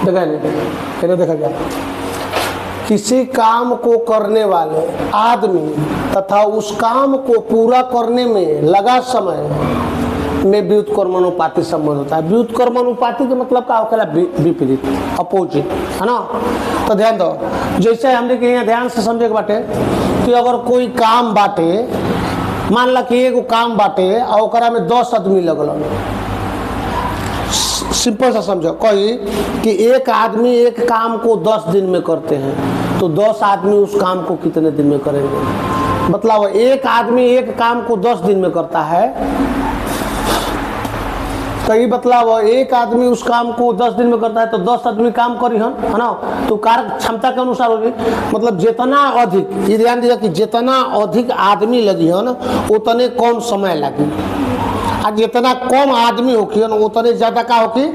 देखा नहीं, कहने देखा क्या, किसी काम को करने वाले आदमी तथा उस काम को पूरा करने में लगा समय में व्युत्क्रमानुपाती संबंध होता है। व्युत्क्रमानुपाती के मतलब का होखेला विपरीत, अपोजिट, है ना। तो ध्यान दो, जैसे हमने के यहाँ ध्यान से समझे के बाटे कि अगर कोई काम बाटे, मान ला कि एगो काम बाटे और ओकरा में 10 आदमी लगल, सिंपल सा समझो, कोई कि एक आदमी एक काम को 10 दिन में करते हैं तो 10 आदमी उस काम को कितने दिन में करेंगे। मतलब एक आदमी एक काम को 10 दिन में करता है, तो ये मतलब एक आदमी उस काम को 10 दिन में करता है तो 10 आदमी काम करी हन, है ना। तो कार्य क्षमता के अनुसार होगी, मतलब जितना अधिक, ये ध्यान दिया कि जितना अधिक आदमी लगी हन उतने कम समय लगी, और जितना कम आदमी होगी उतने ज्यादा का होगी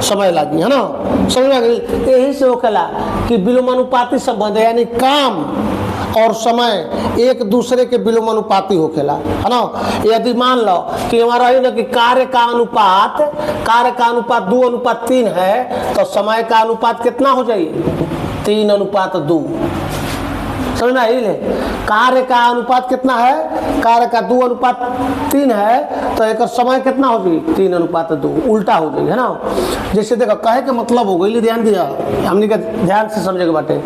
समय लगी, है ना। समझ में आ गई। यही से होखेला कि विलोमानुपाती संबंध है, यानी काम और समय एक दूसरे के विलोमानुपाती होखेला, है ना। यदि मान लो कि हमारा है ना कि कार्य का अनुपात 2:3 है तो समय का अनुपात कितना हो जाइए, 3:2। समझ में आई। कार्य का अनुपात कितना है, कार्य का 2:3 है तो एक समय कितना हो जाए, 3:2, उल्टा हो जाए, है ना। जैसे देखो कहे के मतलब हो गई, ध्यान दिया, हमने का ध्यान से समझे के बाटे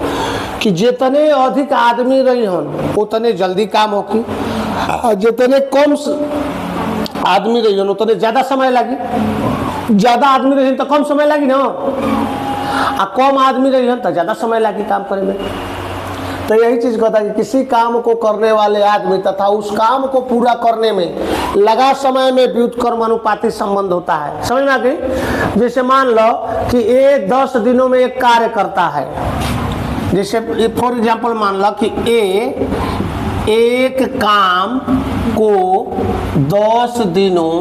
कि जितने अधिक आदमी रही हन उतने जल्दी काम होगी, और जितने कम आदमी रही हन उतने ज्यादा समय लगी। ज्यादा आदमी रही तो कम समय लगी ना, और कम आदमी रही हन तो ज्यादा समय लगी काम करे में। तो यही चीज कहता है कि किसी काम को करने वाले आदमी तथा उस काम को पूरा करने में लगा समय में व्युत्क्रमानुपाती संबंध होता है। समझ में आ गई। जैसे मान लो कि ए 10 दिनों में एक कार्य करता है, जैसे फॉर एग्जाम्पल मान लो कि ए एक काम को 10 दिनों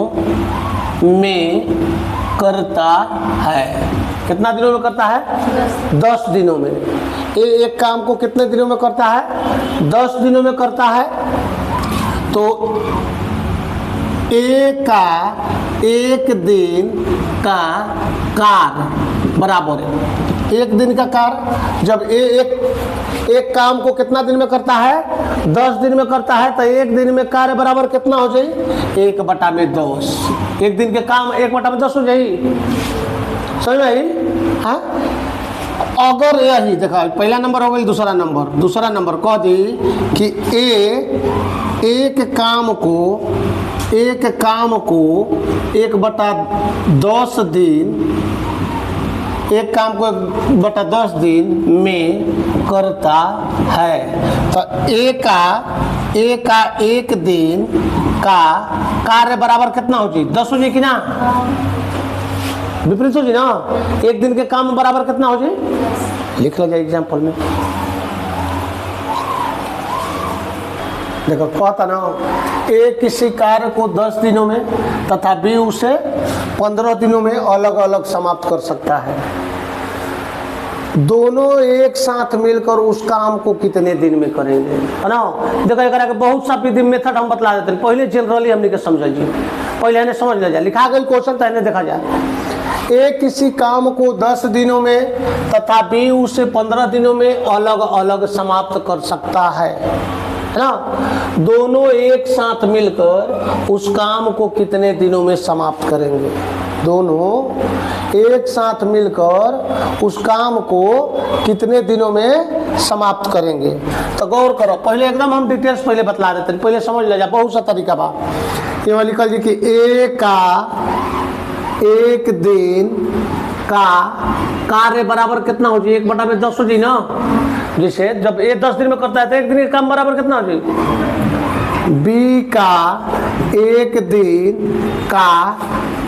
में करता है। कितना दिनों में करता है, 10 दिनों में। एक काम को कितने दिनों में करता है, 10 दिनों में करता है। तो एक दिन का कार्य बराबर है एक दिन का कार्य। जब एक काम को कितना दिन में करता है, 10 दिन में करता है, तो एक दिन में कार्य बराबर कितना हो जाए, 1/10। एक दिन के काम 1/10 हो जाए। समझ में आई। हाँ, अगर यही देखा पहला नंबर हो गई, दूसरा नंबर कह दी कि एक काम को 1/10 दिन, एक काम को 1/10 दिन में करता है, तो एक दिन का कार्य बराबर कितना हो जाए, 10 हो जाए कि ना, विपरीत हो जाए ना। एक दिन के काम बराबर कितना हो जाए, लिख लो जाए एग्जाम्पल में। देखो कहता ना, ए किसी कार्य को 10 दिनों में तथा बी उसे 15 दिनों में अलग अलग समाप्त कर सकता है। दोनों एक साथ मिलकर उस काम को कितने दिन में करेंगे, है ना। देखो एक बहुत सा विधि मेथड हम बतला देते हैं। पहले जनरली हमने के समझिए, पहले इन्हें समझ लिया जाए। लिखा गया क्वेश्चन तो इन्हें देखा जाए। ए किसी काम को 10 दिनों में तथा बी उसे 15 दिनों में अलग अलग समाप्त कर सकता है ना। दोनों एक साथ मिलकर उस काम को कितने दिनों में समाप्त करेंगे। दोनों एक साथ मिलकर उस काम को कितने दिनों में समाप्त करेंगे। तो गौर करो, पहले एकदम हम डिटेल्स पहले बतला देते हैं, पहले समझ ले जा। बहुत सा तरीका बा। ये लिखल जी कि एक दिन का कार्य बराबर कितना हो जाए, 1/10 हो जाए ना। जैसे जब ए 10 दिन में करता है तो एक दिन का काम बराबर कितना हो जाए, बी का एक दिन का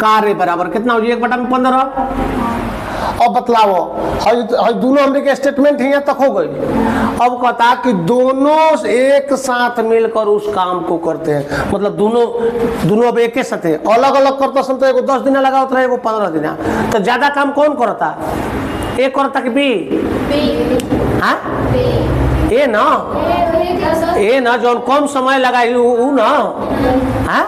कार्य बराबर कितना हो जाए, 1/15। अब बतलाओ, दोनों हमने के स्टेटमेंट यहाँ तक हो गई। अब कहता कि दोनों एक साथ मिलकर उस काम को करते हैं, मतलब दोनों अब एक साथ है, अलग अलग करता समय तो एगो 10 दिन लगा होता है, एगो 15 दिन। तो ज्यादा काम कौन करता है, एक करता कि बी? हाँ, ए ना, ए ना जो कम समय लगाई ऊ ना, हाँ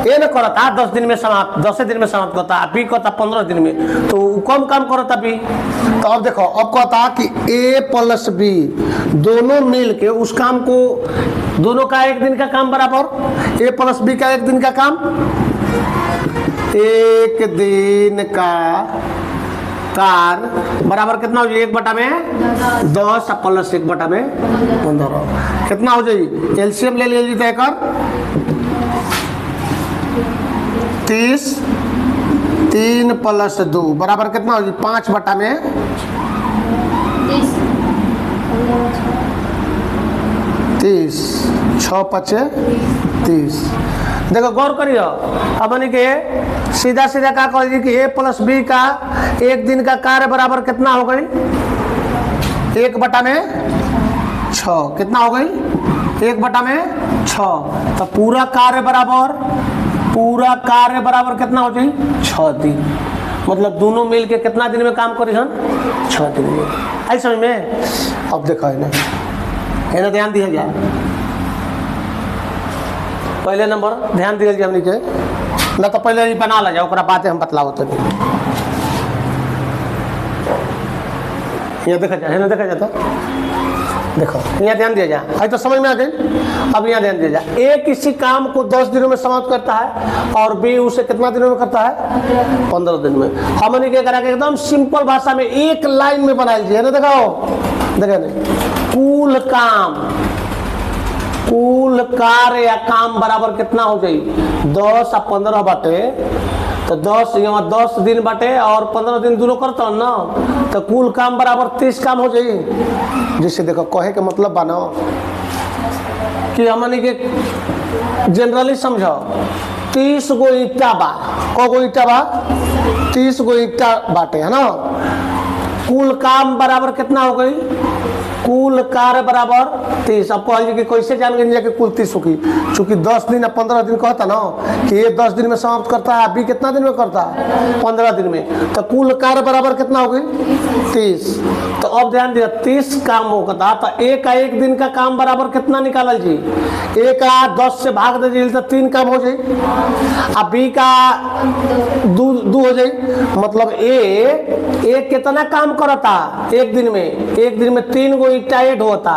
ए ना करता 10 दिन में समाप्त, 10 दिन में समाप्त करता, बी कहता 15 दिन में, तो कम काम करता बी। तो अब देखो, अब कहता कि ए प्लस बी दोनों मिल के उस काम को, दोनों का एक दिन का काम बराबर, ए प्लस बी का एक दिन का काम, एक दिन का कार बराबर कितना हो जाए, 1/10 प्लस 1/15 कितना हो जाए, एलसीएम ले लीजिए तय कर 30, 3 + 2 बराबर कितना हो जाए 5/30, 6 × 5 30। देखो गौर करियो, अपने के सीधा सीधा क्या कह कि ए प्लस बी का एक दिन का कार्य बराबर कितना हो गई, 1/6 कितना हो गई, 1/6। तो पूरा कार्य बराबर कितना हो जाए 6 दिन, मतलब दोनों मिल के कितना दिन में काम करी हम 6 दिन में। आई समझ में? अब देखो है ध्यान दिया जाए, पहले नंबर ध्यान दिया जाए हमने के ना, तो पहले बना ला जाओ बातें हम बतलाओ तो ये देखा जाए, देखा जाता देखो यहाँ ध्यान दिया जाए, आज तो समझ में आ गई। अब यहाँ ध्यान दिया जाए, ए किसी काम को 10 दिनों में समाप्त करता है और बी उसे कितना दिनों में करता है 15 दिन में। हमने क्या करा कि एकदम सिंपल भाषा में एक लाइन में बना लीजिए ना, दिखाओ देखा नहीं, कुल कार्य या काम बराबर कितना हो जाए 10 और 15 बाटे, तो 10 यहाँ 10 दिन बाटे और 15 दिन दोनों करता हूँ ना, तो कुल काम बराबर 30 काम हो जाए। जिससे देखो कहे के मतलब बनाओ कि हमने के जनरली समझो, 30 गो ईटा बा, को गो ईटा बा 30 गो ईटा बाटे है ना, कुल काम बराबर कितना हो गई, कुल कार्य बराबर 30। अब कहिए कि कैसे जान गए कि कुल 30 होगी, चूंकि 10 दिन या 15 दिन कहता ना कि ये 10 दिन में समाप्त करता है, अभी कितना दिन में करता है 15 दिन में, तो कुल कार्य बराबर कितना हो गई 30। तो अब ध्यान दिया 30 काम होता, तो ए का एक दिन का काम बराबर कितना निकालल जी, ए का 10 से भाग दे जी तो 3 काम हो जाए, अब बी का 2 हो जाए, मतलब ए कितना काम करता एक दिन में 3 गो ईटा ऐड होता,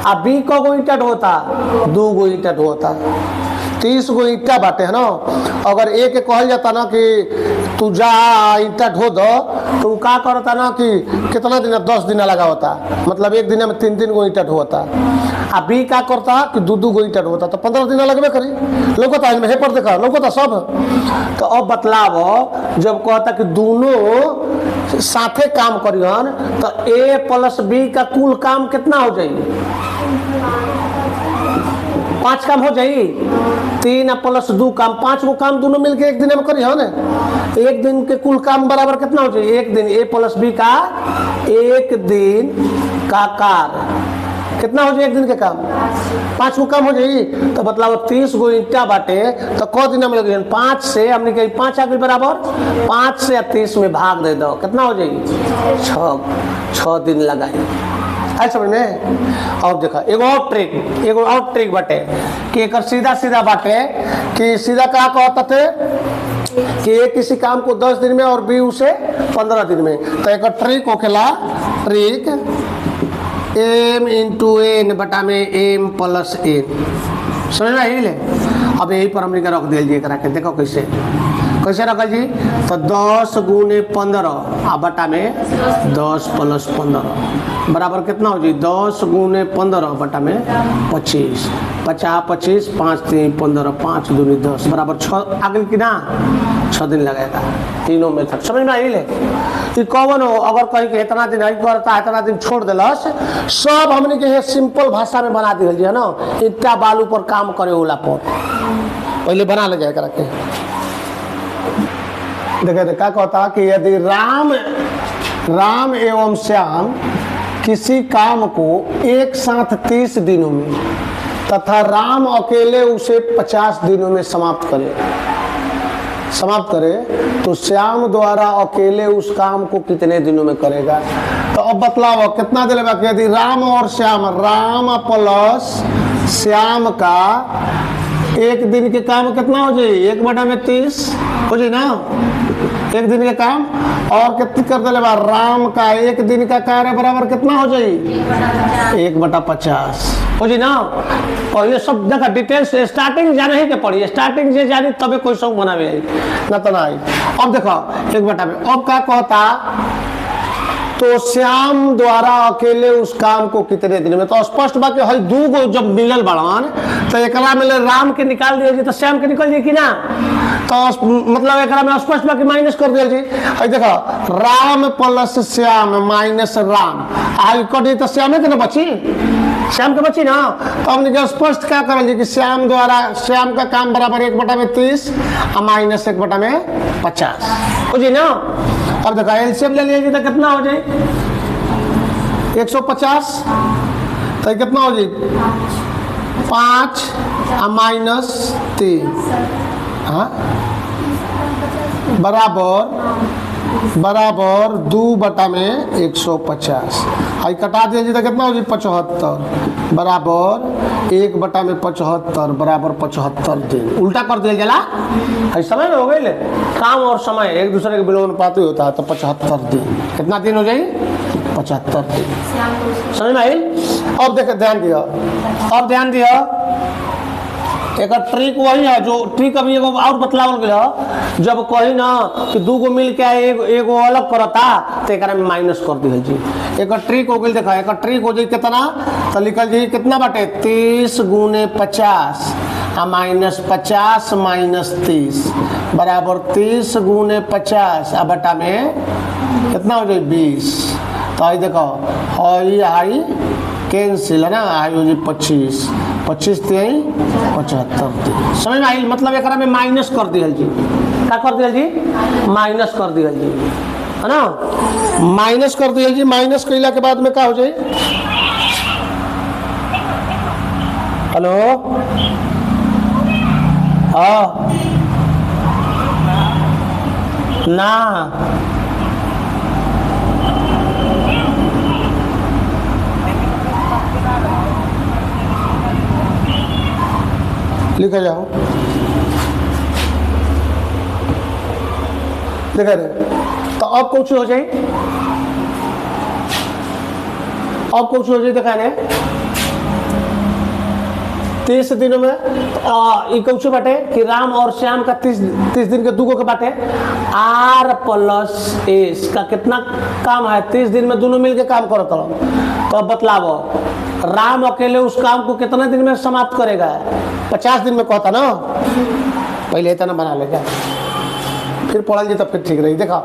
अब बी को गो ईटा ढोता 2 गो ईटा ढोता, 30 गो ईटा बाटे है ना। अगर ए के कहल जाता ना कि तू जा ईटा ढो दो, तो क्या करता ना कि कितना दिन 10 दिन लगा होता, मतलब एक दिन में 3 गो ईटा ढोता, अब बी का करता कि 2 गो ईटा ढोता, तो 15 दिन लगबे करी लोगता है हे पर देखा लोगता सब। तो अब बतलाव जब कहता कि दोनों साथे काम करियन, तो ए प्लस बी का कुल काम कितना हो जाए 5 काम हो जाए, 3 + 2 काम, 5 गो काम दोनों मिलके एक दिन में करी हो ना, एक दिन के कुल काम बराबर कितना हो जाए, एक दिन ए प्लस बी का एक दिन का कार्य कितना हो जाए, एक दिन के काम 5 गो काम हो जाए। तो मतलब 30 गो ईटा बाटे, तो क दिन में लगे 5 से हमने कही 5 आ गई बराबर, 5 से 30 में भाग दे दो कितना हो जाए 6 दिन लगाए। आई समझ में? और देखा एगो और ट्रिक बाटे कि एक सीधा सीधा बाटे कि सीधा क्या कहता थे कि ए किसी काम को 10 दिन में और बी उसे 15 दिन में। तो एक ट्रिक होखेला, ट्रिक m × n बटा में m + n, समझ में ले। अब यही पर हमने रख दिए करा के, देखो कैसे रखल जी, तो 10 × 15 आ बटा में 10 + 15 बराबर कितना हो जाए 10 × 15 बटा में 25, 50 25 5 3 15 5 दूनी 10 बराबर 6 आगे की ना 6 दिन लगेगा, तीनों मेथड समझ में आई ले। कि कौन हो अगर कहीं के इतना दिन नहीं करता इतना दिन छोड़ दिलस, सब हमने के सिंपल भाषा में बना दिल है ना, ईटा बालू पर काम करे होला पर पहले बना ले जाए करके। देखिए क्या कहता कि यदि राम एवं श्याम किसी काम को एक साथ 30 दिनों में तथा राम अकेले उसे 50 दिनों में समाप्त करे तो श्याम द्वारा अकेले उस काम को कितने दिनों में करेगा। तो अब बतलाओ कितना दिले बाकी यदि राम और श्याम, राम प्लस श्याम का एक दिन के काम कितना हो जाए 1/30 हो जाए ना, एक दिन के काम। और कितनी कर दिले बा राम का एक दिन का कार्य बराबर कितना हो जाए 1/50 हो जाए ना। और ये सब देखा डिटेल्स स्टार्टिंग जाने ही के पड़ी, स्टार्टिंग जे जानी तबे कोई सब बनावे ना तो ना। अब देखो 1/में अब क्या कहता, तो श्याम द्वारा अकेले उस काम को कितने दिन में, तो स्पष्ट बात है दू गो जब मिलल बड़ान तो एक मिले राम के निकाल दिया जी तो श्याम के निकल जाए कि ना, तो मतलब एक में स्पष्ट बात माइनस कर दिया जी। देखो राम प्लस श्याम माइनस राम आई कर दी तो श्याम के ना बची, श्याम के बची ना। तो हमने स्पष्ट क्या करल जी कि श्याम द्वारा श्याम का काम बराबर 1/30 और माइनस 1/50 हो जी ना। अब देखो एलसीएम ले लीजिए तो कितना हो जाए 150, तो कितना हो जाए 5 और माइनस 3 बराबर 2/150। आई कटा दिया तो कितना हो जाए 75 बराबर 1/75 बराबर 75 दिन। उल्टा कर दिया जला समय में हो गई ले काम और समय एक दूसरे के विलोमानुपाती होता है, तो 75 दिन कितना दिन हो जाए 75 दिन। समझ में आई। अब देख ध्यान दिया, अब ध्यान दिया एक ट्रिक वही है जो ट्रिक अभी एगो और बतलावल गया, जब कही ना कि दू गो मिल के एगो अलग करता तो एक में माइनस कर दी जी। एक ट्रिक हो गई, देखा एक ट्रिक हो जाए कितना, तो लिखल जी कितना बाटे 30 गुने 50 माइनस 50 माइनस 30 बराबर 30 गुने 50 आ बटा में कितना हो जाए 20। तो आई देखो आई कैंसिल है ना, आई हो जाए 25 25 3 75। समझ में आई। मतलब एक में माइनस कर दिया जी, क्या कर दिया जी माइनस कर दिया जी है ना, माइनस कर दिया जी। माइनस कैला के बाद में क्या हो जाए, हेलो हाँ ना लिखा जाओ, देखा रहे। तो अब कुछ हो जाए, अब कुछ हो जाए देखा 30 दिनों में कुछ बाटे कि राम और श्याम का 30 दिन के दूगो के बाटे आर प्लस एस का कितना काम है 30 दिन में दोनों मिलके काम करो। तो अब बतलाओ राम अकेले उस काम को कितने दिन में समाप्त करेगा 50 दिन में कहता ना, पहले इतना बना लेगा फिर पढ़ल जी तो फिर ठीक रही। देखा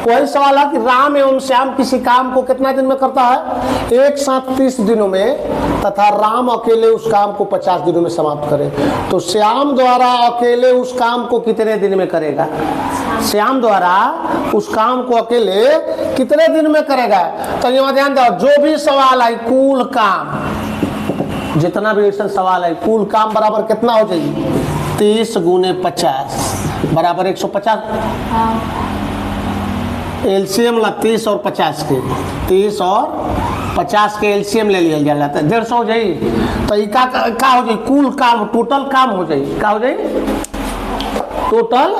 वही सवाल है कि राम एवं श्याम किसी काम को कितना दिन में करता है एक साथ 30 दिनों में, तथा राम अकेले उस काम को 50 दिनों में समाप्त करे। तो श्याम द्वारा अकेले उस काम को कितने दिन में करेगा, श्याम द्वारा उस काम को अकेले कितने दिन में करेगा। तो यहाँ ध्यान दो जो भी सवाल है कुल काम, जितना भी ऐसा सवाल है कुल काम बराबर कितना हो जाएगी 30 गुने 50 बराबर 150। एलसीएम ला 30 और 50 के 30 और 50 के एलसीएम ले लिया जाला तो 150 हो जाए। तो ये का हो जाए कुल काम टोटल काम हो जाए, क्या हो जाए टोटल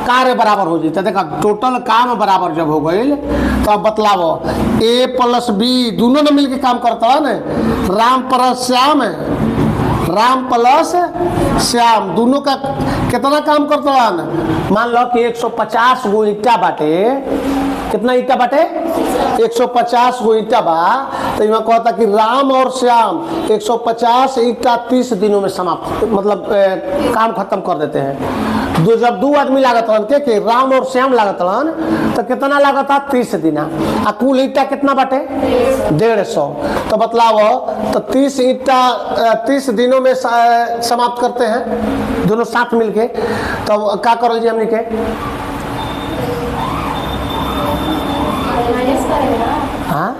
कार्य बराबर हो जाए। तो देखा टोटल काम बराबर जब हो गई तो अब बतलाओ ए प्लस बी दोनों ने मिलकर काम करता है ना, राम प्लस श्याम है, राम प्लस श्याम दोनों का कितना काम करता है ना। मान लो कि 150 गो ईटा बाटे, कितना ईटा बाटे 150 गो ईटा बा। तो यहाँ कहता कि राम और श्याम 150 ईटा 30 दिनों में समाप्त मतलब काम खत्म कर देते हैं। जब दो आदमी लागत के राम और श्याम लागत तो कितना लागत 30 दिन आ कुल ईटा कितना बाटे 150। तो बतलाओ तो 30 ईटा 30 दिनों में समाप्त करते हैं दोनों साथ मिलके। तो क्या करो जी हमने के हाँ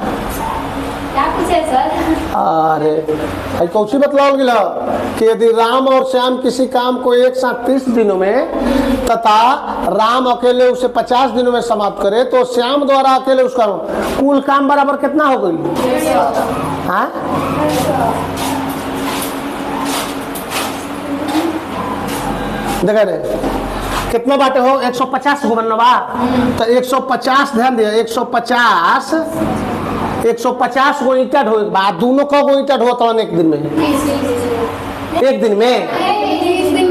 क्या पूछे सर? अरे कौची बतलाओ गिला कि यदि राम और श्याम किसी काम को एक साथ 30 दिनों में तथा राम अकेले उसे 50 दिनों में समाप्त करे तो श्याम द्वारा अकेले उसका कुल काम बराबर कितना हो गई? हाँ, देखा रे कितना बाटे हो? 150 को बनवा तो 150 ध्यान दिया, 150 गो ईंटा ढो बाद दोनों को गो ईंटा ढोता एक दिन में, एक दिन में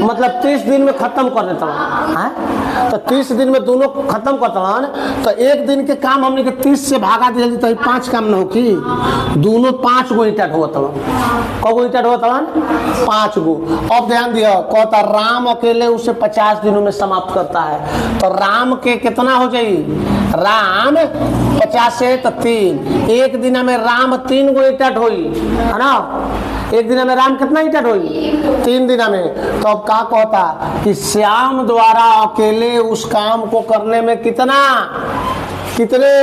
मतलब 30 दिन में खत्म कर देता हूँ। तो 30 दिन में दोनों खत्म करता हूँ तो एक दिन के काम हमने के 30 से भागा दिया तो 5 काम न हो कि दोनों 5 गो ईंटा ढोता हूँ। कौ गो ईंटा ढोता हूँ? 5 गो। अब ध्यान दिया कहता राम अकेले उसे 50 दिनों में समाप्त करता है तो राम के कितना हो जाए? राम 50 से तो 3, एक दिन में राम 3 गो ईंटा ढोई है ना, एक दिन में राम कितना ईंटा ढोई? 3 दिन में। तो अब क्या कहता कि श्याम द्वारा अकेले उस काम को करने में कितने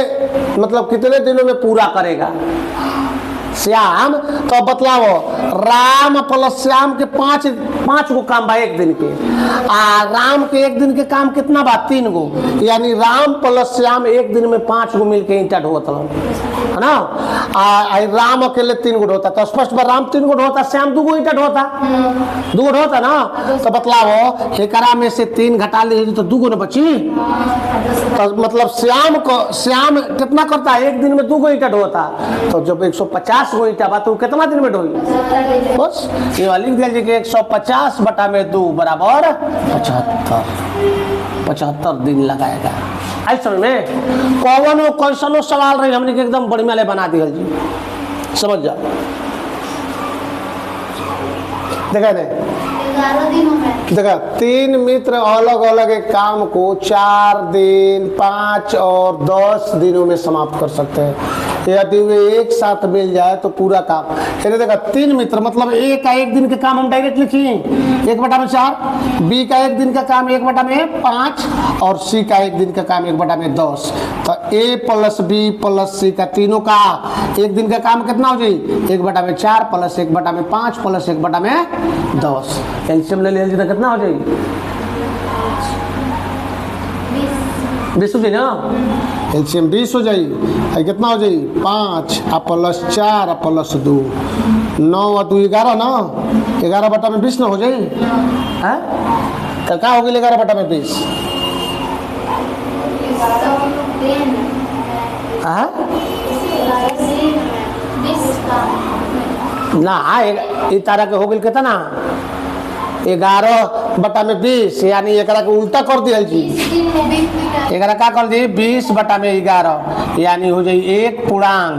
मतलब कितने दिनों में पूरा करेगा श्याम? तो बतलाओ राम प्लस श्याम के 5 गो काम बा एक दिन के, राम के एक दिन के काम कितना बा? 3 गो, यानी राम प्लस श्याम एक दिन में 5 गो मिलके ईंटा ढोता है ना। राम अकेले 3 गो ढोता तो स्पष्ट बा राम 3 गो ढोता, श्याम 2 गो ईंटा ढोता, 2 गो ढोता ना। तो बतलाओ एकरा में से 3 घटा लीजिए तो 2 गो न बची। तो मतलब श्याम कितना करता है? एक दिन में 2 गो ईंटा ढोता। तो जब 150 गो ईंटा बा तो कितना दिन में ढोई? बस ये लिख दिया कि 150 बटा में 2 बराबर 75 दिन लगाएगा। आई समझ में? कौनो कैसनो सवाल रही हमने के एकदम बढ़िया ले बना दिया जी, समझ जा। देखा नहीं देखा 3 मित्र अलग अलग एक काम को 4 दिन 5 और 10 दिनों में समाप्त कर सकते हैं। यदि वे एक साथ मिल जाए तो पूरा काम। देखा 3 मित्र मतलब ए का एक दिन का काम हम डायरेक्ट लिखिए 1/4, बी का एक दिन का काम 1/5 और सी का एक दिन का काम 1/10। तो ए प्लस बी प्लस सी का तीनों का एक दिन का काम कितना हो जाए? 1/4 प्लस 1/5 प्लस 1/10। एलसीएम ले लीजिए तो कितना हो जाएगी? 20 हो जाए ना, एलसीएम 20 हो जाएगी। कितना हो जाएगी? 5 प्लस 4 प्लस 2 9 और 2 11 ना, 11/20 ना हो जाए। तो क्या होगी 11/20? ना ये तारा के हो गई कितना? 11/20 यानी एक उल्टा कर दिया जी, एक क्या कर दी? 20/11 यानी हो जाए 1 पूर्णांक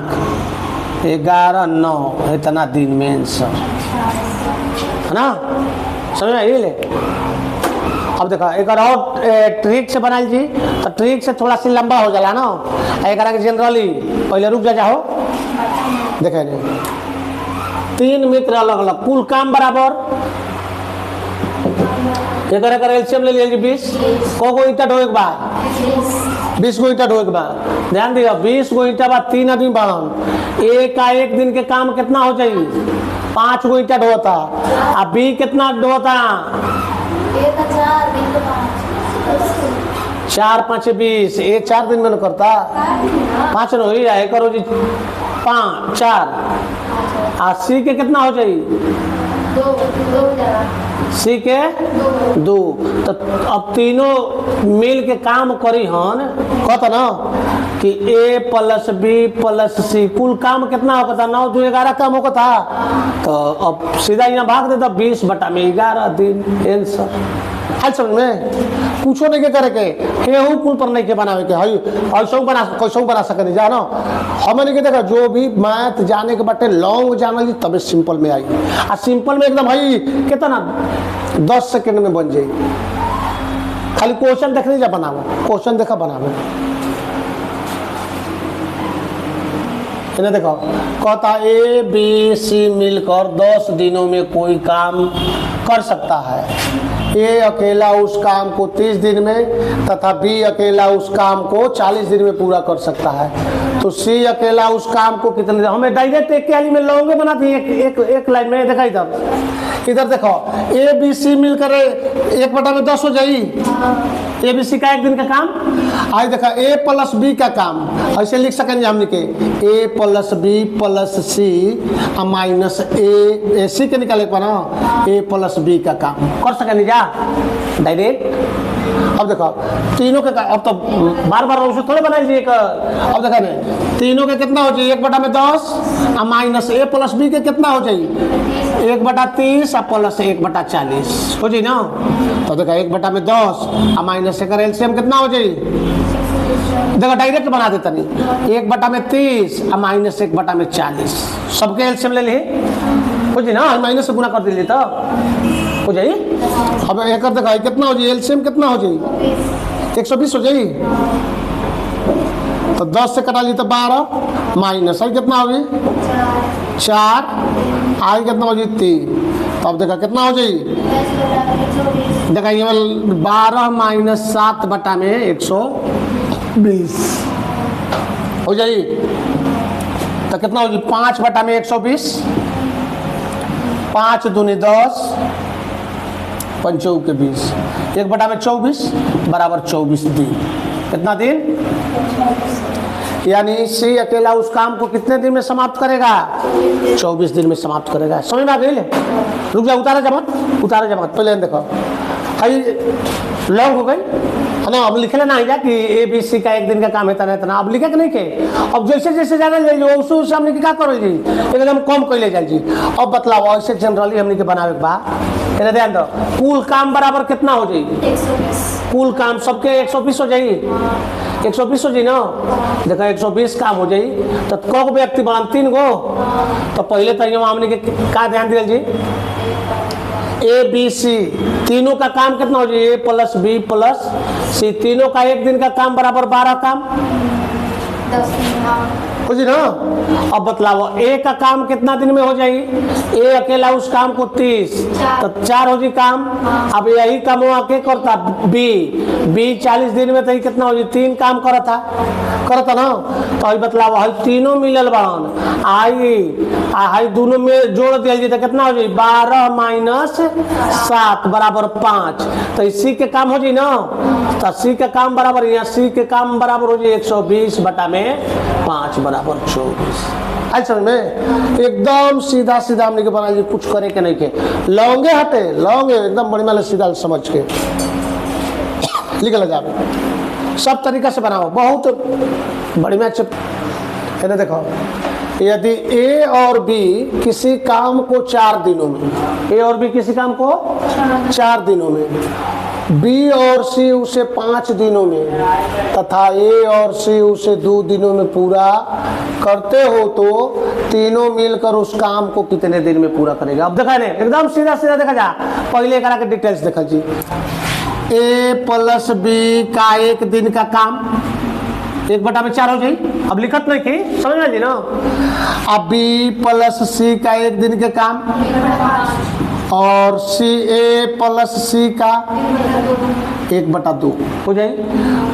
11/9 इतना दिन में आंसर है ना। समझ में? ये ले अब देखा एक और ट्रिक से बना जी, तो ट्रिक से थोड़ा सी लंबा हो जाला ना। एक जनरली पहले रुक जाओ। देखा 3 मित्र अलग अलग कुल काम बराबर एक एलसीएम ले लीजिए 20। को गो ईंटा ढोए के बाद 20 गो ईंटा ढोए के बाद ध्यान दिया 20 गो ईंटा बाद 3 आदमी बढ़न एक का एक दिन के काम कितना हो जाएगी? 5 गो ईंटा ढोता। अब बी कितना ढोता? 4 5 20 ये 4 दिन में न करता 5 न ही है करो जी 5 4 सी के कितना हो जाएगी? 2 सी के 2। तो अब तीनों मिल के काम करी हन कहता ना कि ए प्लस बी प्लस सी कुल काम कितना होता? 9 2 11 काम होता। तो अब सीधा यहाँ भाग देता 20/11 दिन आंसर। आज समझ में पूछो नहीं के करे के केहू कुल पर नहीं के बनावे के हई कैसो बना सके जानो। हमने के देखा जो भी मैथ जाने के बाटे लॉन्ग जाना ली तबे सिंपल में आई आ सिंपल में एकदम हई कितना 10 सेकंड में बन जाए। खाली क्वेश्चन देखने जा बनाओ, क्वेश्चन देखा बनाओ। देखो कहता ए बी सी मिलकर 10 दिनों में कोई काम कर सकता है। ए अकेला उस काम को 30 दिन में तथा बी अकेला उस काम को 40 दिन में पूरा कर सकता है। तो सी अकेला उस काम को कितने दिन? हमें डायरेक्ट एक वाली में लॉन्ग बना दी एक लाइन में देखा इधर इधर देखो ए बी सी मिलकर 1/10 हो जाई। ए बी सी का एक दिन का काम। आज देखो ए प्लस बी का काम ऐसे लिख सकेंगे हमने के ए प्लस बी प्लस सी माइनस ए सी के निकाले पर ना ए प्लस बी का काम कर सकेंगे जा डायरेक्ट। अब देखो तीनों के अब तो बार बार उसे थोड़े बना लीजिए। अब देखो नहीं तीनों के कितना हो जाए 1/10 माइनस ए प्लस बी के कितना हो जाए 1/30 प्लस 1/40 हो जाए ना। तो देखो 1/10 माइनस का एलसीएम कितना हो जाए देखो डायरेक्ट बना देता नहीं 1/30 माइनस 1/40 सबके एलसीएम ले लिए हो जाए ना माइनस से गुना कर दीजिए तो हो जाए। अब एक देखा कितना हो जाए एलसीएम कितना हो जाए 120 हो जाए। तो 10 से कटा ली तो 12 माइनस आई कितना होगी 4 आई कितना हो जाए 3। तो अब देखा कितना हो जाए देखा ये 12 माइनस 7/120 हो जाए। तो कितना हो जाए 5/120 5 दूनी 10 5 के 20 1/24 बराबर 24 दिन। कितना दिन यानी सी अकेला उस काम को कितने दिन में समाप्त करेगा 24 दिन में समाप्त करेगा। समझ में आ गई। रुक जा उतारा जमात पहले देखो भाई लॉन्ग हो गई है ना। अब लिखे लेना है कि ए बी सी का एक दिन का काम है तना अब लिखे कि नहीं के। अब जैसे जैसे जाने जाइए उस हमने क्या करो जी एकदम कम कर ले जाए जी। अब बतलाओ ऐसे जनरली हमने के बनावे के बाद ध्यान दो कुल काम बराबर कितना हो जाए 120 कुल काम सबके 120 हो जाए 120 हो जाए ना। देखो 120 काम हो जाए तो कौ व्यक्ति बना 3 गो। तो पहले तो हमने के का ध्यान दिया जी ए बी सी तीनों का काम कितना हो जाए ए प्लस बी प्लस सी तीनों का एक दिन का काम बराबर 12 काम 10 कुछ ना। अब बतलाओ ए का काम कितना दिन में हो जाए ए अकेला उस काम को 30 तो 4 हो जाए काम। अब यही काम वो आके करता बी 40 दिन में तो ही कितना हो जाए 3 काम करता ना। तो अभी बतलाओ हई तीनों मिलल बड़न आई दोनों में जोड़ दिया जाए तो कितना हो जाए 12 माइनस 7 बराबर 5। तो इसी के काम हो जाए ना। तो सी के काम बराबर यहाँ सी के काम बराबर हो जाए 120/5 बराबर 24। आई समझ में एकदम सीधा हमने के बना कुछ करे के नहीं के लौंगे हटे लौंगे एकदम बड़ी वाले सीधा समझ के निकल जाए सब तरीका से बनाओ बहुत बड़ी में अच्छे है। देखो यदि ए और बी किसी काम को 4 दिनों में ए और बी किसी काम को 4 दिनों में बी और सी उसे 5 दिनों में तथा ए और सी उसे 2 दिनों में पूरा करते हो तो तीनों मिलकर उस काम को कितने दिन में पूरा करेगा। अब देखा नहीं एकदम सीधा देखा जा पहले करा के डिटेल्स देखा जी ए प्लस बी का एक दिन का काम 1/4 हो जाए। अब लिखत नहीं की समझ में जी ना। अब बी प्लस सी का एक दिन के काम और सी ए प्लस सी का 1/2 हो जाए।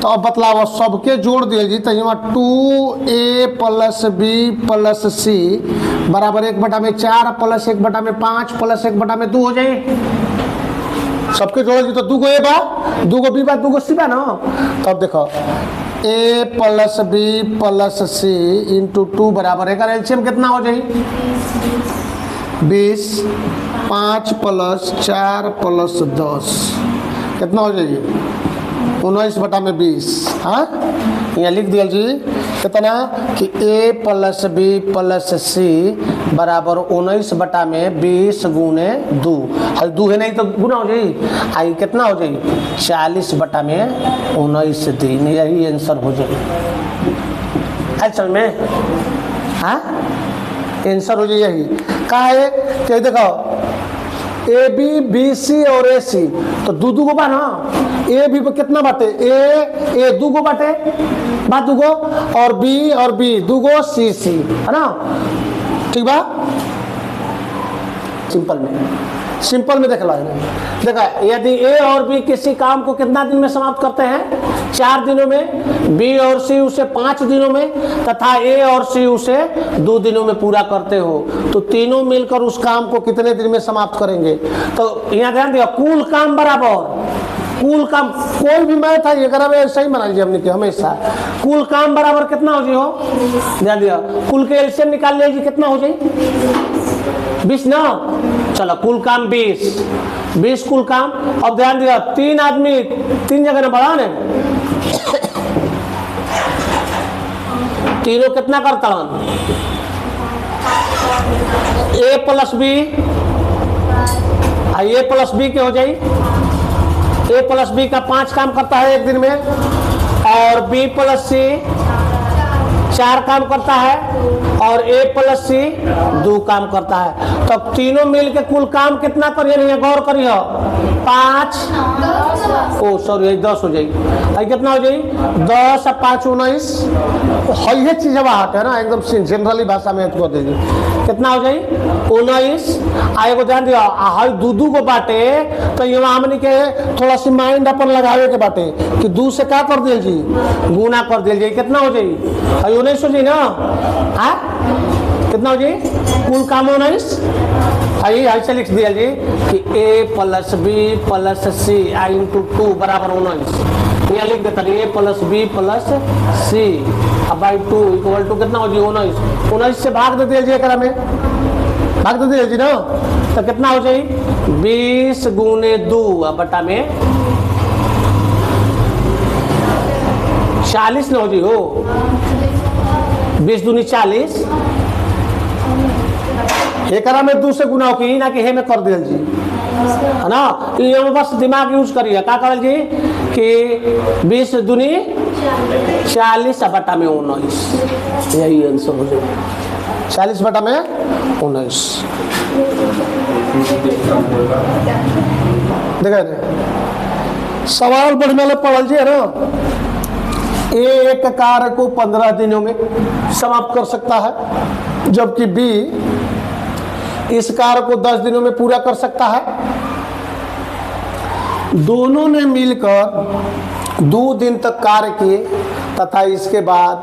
तो अब बतलाओ सबके जोड़ दिए जी तो यहाँ 2a प्लस बी प्लस सी बराबर 1/4 प्लस 1/5 प्लस 1/2 हो जाए। सबके जोड़ दी तो 2 गो ए बा 2 गो बी बा 2 गो सी बा ना। तब देखो ए plus B plus C into 2 बराबर है एलसीएम कितना हो जाए 20 5 प्लस 4 प्लस 10 कितना हो जाएगी 19/20। हाँ यहाँ लिख दिया जी कितना कि a प्लस बी प्लस सी बराबर 19/20 गुने 2 और 2 है नहीं तो गुना हो जाए आई कितना हो जाए 40/19 दिन यही आंसर हो जाए। असल में हाँ आंसर हो जाए यही कहा है कि देखो ए बी बी सी और ए सी तो 2 बा ना ए बी कितना बाटे ए 2 बाटे बा 2 और बी 2 सी है ना। ठीक बा सिंपल में सिंपल में देख लो। देखा, यदि ए और बी किसी काम को कितना दिन में समाप्त करते हैं? 4 दिनों में, बी और सी उसे 5 दिनों में, तथा ए और सी उसे 2 दिनों में पूरा करते हो, तो तीनों मिलकर उस काम को कितने दिन में समाप्त करेंगे? तो यहाँ ध्यान दिया, कुल काम बराबर, कुल काम कोई भी मैथ है अगर हमें ऐसा ही बना लीजिए हमने कि हमेशा कुल काम बराबर कितना हो जाए हो? ध्यान दिया, कुल के एलसीएम निकाल लीजिए, कितना हो जाए? 20 ना। चलो कुल काम 20 कुल काम। अब ध्यान दिया, 3 आदमी 3 जगह ना बढ़ा ने, तीनों कितना करता हूं? ए प्लस बी, ए प्लस बी के हो जाए, ए प्लस बी का 5 काम करता है एक दिन में, और बी प्लस सी 4 काम करता है, और ए प्लस सी 2 काम करता है। तो तीनों मिल के कुल काम कितना करिए? नहीं गौर करिए, 5, ओ सॉरी 10 हो जाएगी। कितना हो जाएगी? 10 और 5 19। ये चीज बात है ना, एकदम जनरली भाषा में को देगी। कितना हो जाए? 19। आगे को ध्यान दिया, हर दू को बाटे, तो ये हमने के थोड़ा सी माइंड अपन लगावे के बाटे कि 2 से क्या कर दिया जी? गुना कर दिया जाए। कितना हो जाए? 19 हो जाए ना। हाँ, कितना हो जाए? कुल काम 19। ऐसे लिख दिया जी कि A plus B plus C into 2 बराबर 19। यह लिख देता है, A plus B plus C by 2 equal to कितना हो जाए? 19। 19 से भाग दे दिया करा में, भाग दे दिया जी ना, तो कितना हो जाए? 20 गुने 2 बटा में 40 न हो जी हो। 20 दूनी 40, एकरा में 2 से गुना होगी ना कि हे में कर दिया जी, है ना। ये बस दिमाग यूज करिए, क्या करल जी कि 20 दूनी 40 बटा में 19, यही आंसर हो जाए। 40 बटा में 19। देखा सवाल बढ़िया ले पढ़ल जी है ना। एक कार्य को 15 दिनों में समाप्त कर सकता है, जबकि बी इस कार्य को 10 दिनों में पूरा कर सकता है। दोनों ने मिलकर 2 दिन तक कार्य किए तथा इसके बाद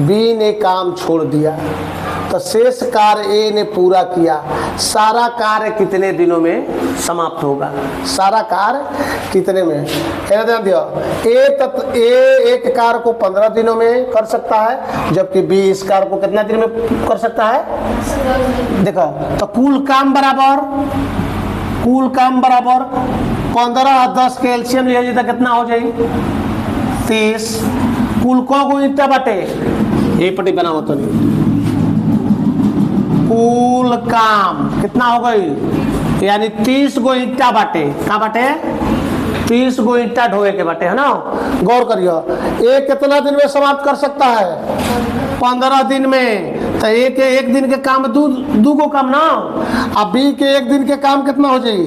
बी ने काम छोड़ दिया, तो शेष कार्य ए ने पूरा किया। सारा कार्य कितने दिनों में समाप्त होगा? सारा कार्य कितने में? ध्यान दियो, ए एक कार्य को 15 दिनों में कर सकता है, जबकि बी इस कार्य को कितना दिन में कर सकता है? देखो, तो कुल काम बराबर 15 और 10 के एलसीएम ले लीजिए तो कितना हो जाए? 30। कुल को ईटा बाटे, ये पट्टी बनाओ तो नहीं। कुल काम कितना हो गई? यानी 30 गो ईटा बाटे, कहाँ बाटे? 30 गो ईटा ढोए के बाटे, है ना। गौर करियो, एक कितना दिन में समाप्त कर सकता है? 15 दिन में। तो एक दिन के काम दू गो काम ना। अब बी के एक दिन के काम कितना हो जाए?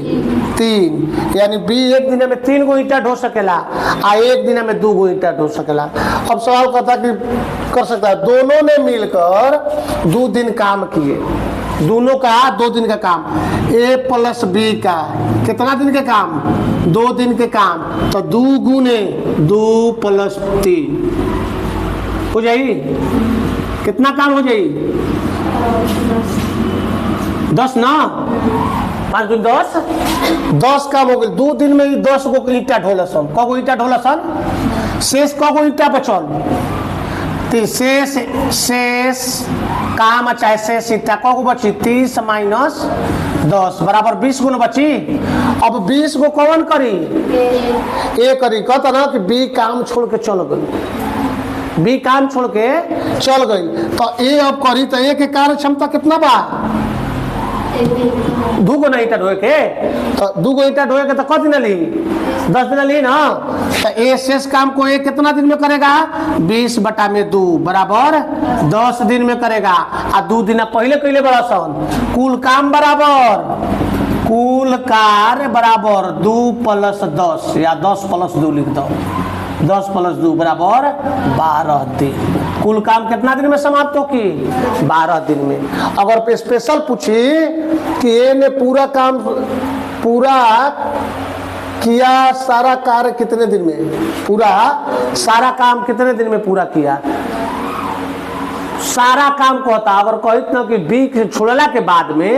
3। यानी बी एक दिन में 3 गो ईटा ढो सकेला, आ एक दिन में 2 गो ईटा ढो सकेला। अब सवाल करता कि कर सकता है, दोनों ने मिलकर 2 दिन काम किए, दोनों का 2 दिन का काम। ए प्लस बी का कितना दिन के काम? 2 दिन के काम। तो 2 गुने 2 प्लस 3 हो जाएगी। कितना काम हो जाएगी? 10 ना, 5 दूनी 10 काम हो गए। 2 दिन में ही 10 गो ईटा ढोला सन। कगो ईटा ढोला सन? शेष कगो ईटा बचल? शेष काम चाहे शेष ईटा कगो बची? 30 माइनस 10 बराबर 20 गो न बची। अब 20 गो कौन करी? ए करी। कहता ना कि बी काम छोड़ के चल गई, बी काम छोड़ के चल गई, तो ए अब करी। तो ए के कार्य क्षमता कितना बा? 2 गो ईटा ढोए के, तो 2 गो ईटा ढोए के तो कत दिन ली? 10 दिन ली ना। तो ए शेष काम को ए कितना दिन में करेगा? 20 बटा में 2 बराबर 10 दिन में करेगा। आ 2 दिन पहले कैले बड़ा सन। कुल काम बराबर कुल कार्य बराबर 2 प्लस 10 या 10 प्लस 2 लिख दो। 10 प्लस 2 बराबर 12 दिन। कुल काम कितना दिन में समाप्त होगी? 12 दिन में। अगर स्पेशल पूछी कि ए ने पूरा काम पूरा किया सारा कार्य कितने दिन में, पूरा सारा काम कितने दिन में पूरा किया, सारा काम को होता। अगर कहित ना कि बी के छोड़ला के बाद में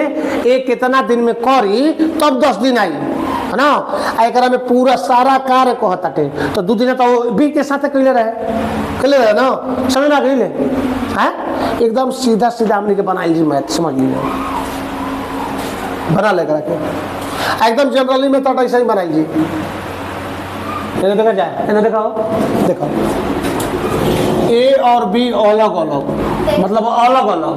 ए कितना दिन में करी तब 10 दिन आई है ना, एक में पूरा सारा कार्य को होता टे तो 2 दिन तो बी के साथ कैले रहे ना, समझ ना कैले है। एकदम सीधा सीधा हमने के बनाई जी मैथ, समझ लीजिए बना लेकर के एकदम जनरली में तो ऐसा ही बनाई जी। इन्हें देखा जाए, इन्हें दिखाओ, देखो ए और बी अलग अलग मतलब अलग अलग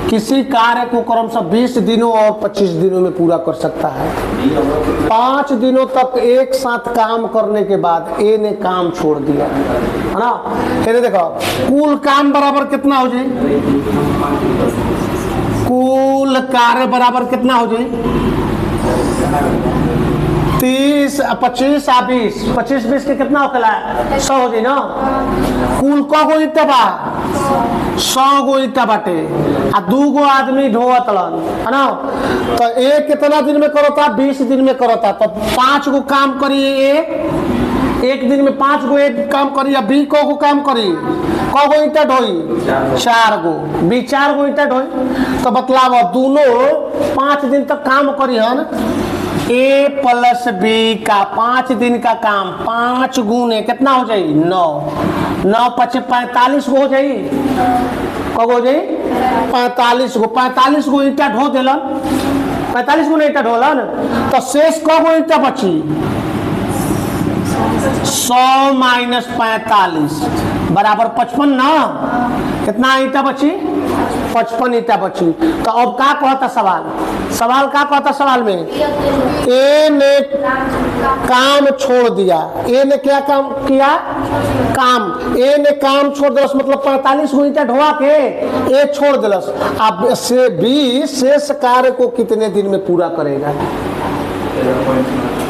किसी कार्य को क्रमशः 20 दिनों और 25 दिनों में पूरा कर सकता है। 5 दिनों तक एक साथ काम करने के बाद ए ने काम छोड़ दिया है ना। ये देखो कुल काम बराबर कितना हो जाए, कुल कार्य बराबर कितना हो जाए 30 25 आ 20 25 20 के कितना होता है 100 हो जाए ना। कुल को ईटा बा 100 गो ईटा बाटे आ 2 गो आदमी ढोवतलन है ना। तो एक कितना दिन में करता 20 दिन में करता तो 5 गो काम करिए एक दिन में 5 गो एक काम करी या बी को काम करी को ईटा ढोई 4 गो बी 4 गो ईटा ढोई। तो बतलाव दोनों 5 दिन तक काम करी हन। ए प्लस बी का 5 दिन का काम 5 गुने कितना हो जाए 9 9 5 45 गो हो जाए, कब हो जाए 45 गो ईटा ढो दिलन 45 गो ईटा ढोलन तो शेष कब ईटा बची 100 माइनस 45 बराबर 55 ना। कितना ईटा बची 55 ईटा बची। तो अब क्या कहता सवाल क्या कहता सवाल में ए ने काम छोड़ दिया, ए ने क्या काम किया काम ए ने काम छोड़ दिलस मतलब 45 गो ईटा ढोआ के ए छोड़ दिलस। अब से बी शेष कार्य को कितने दिन में पूरा करेगा।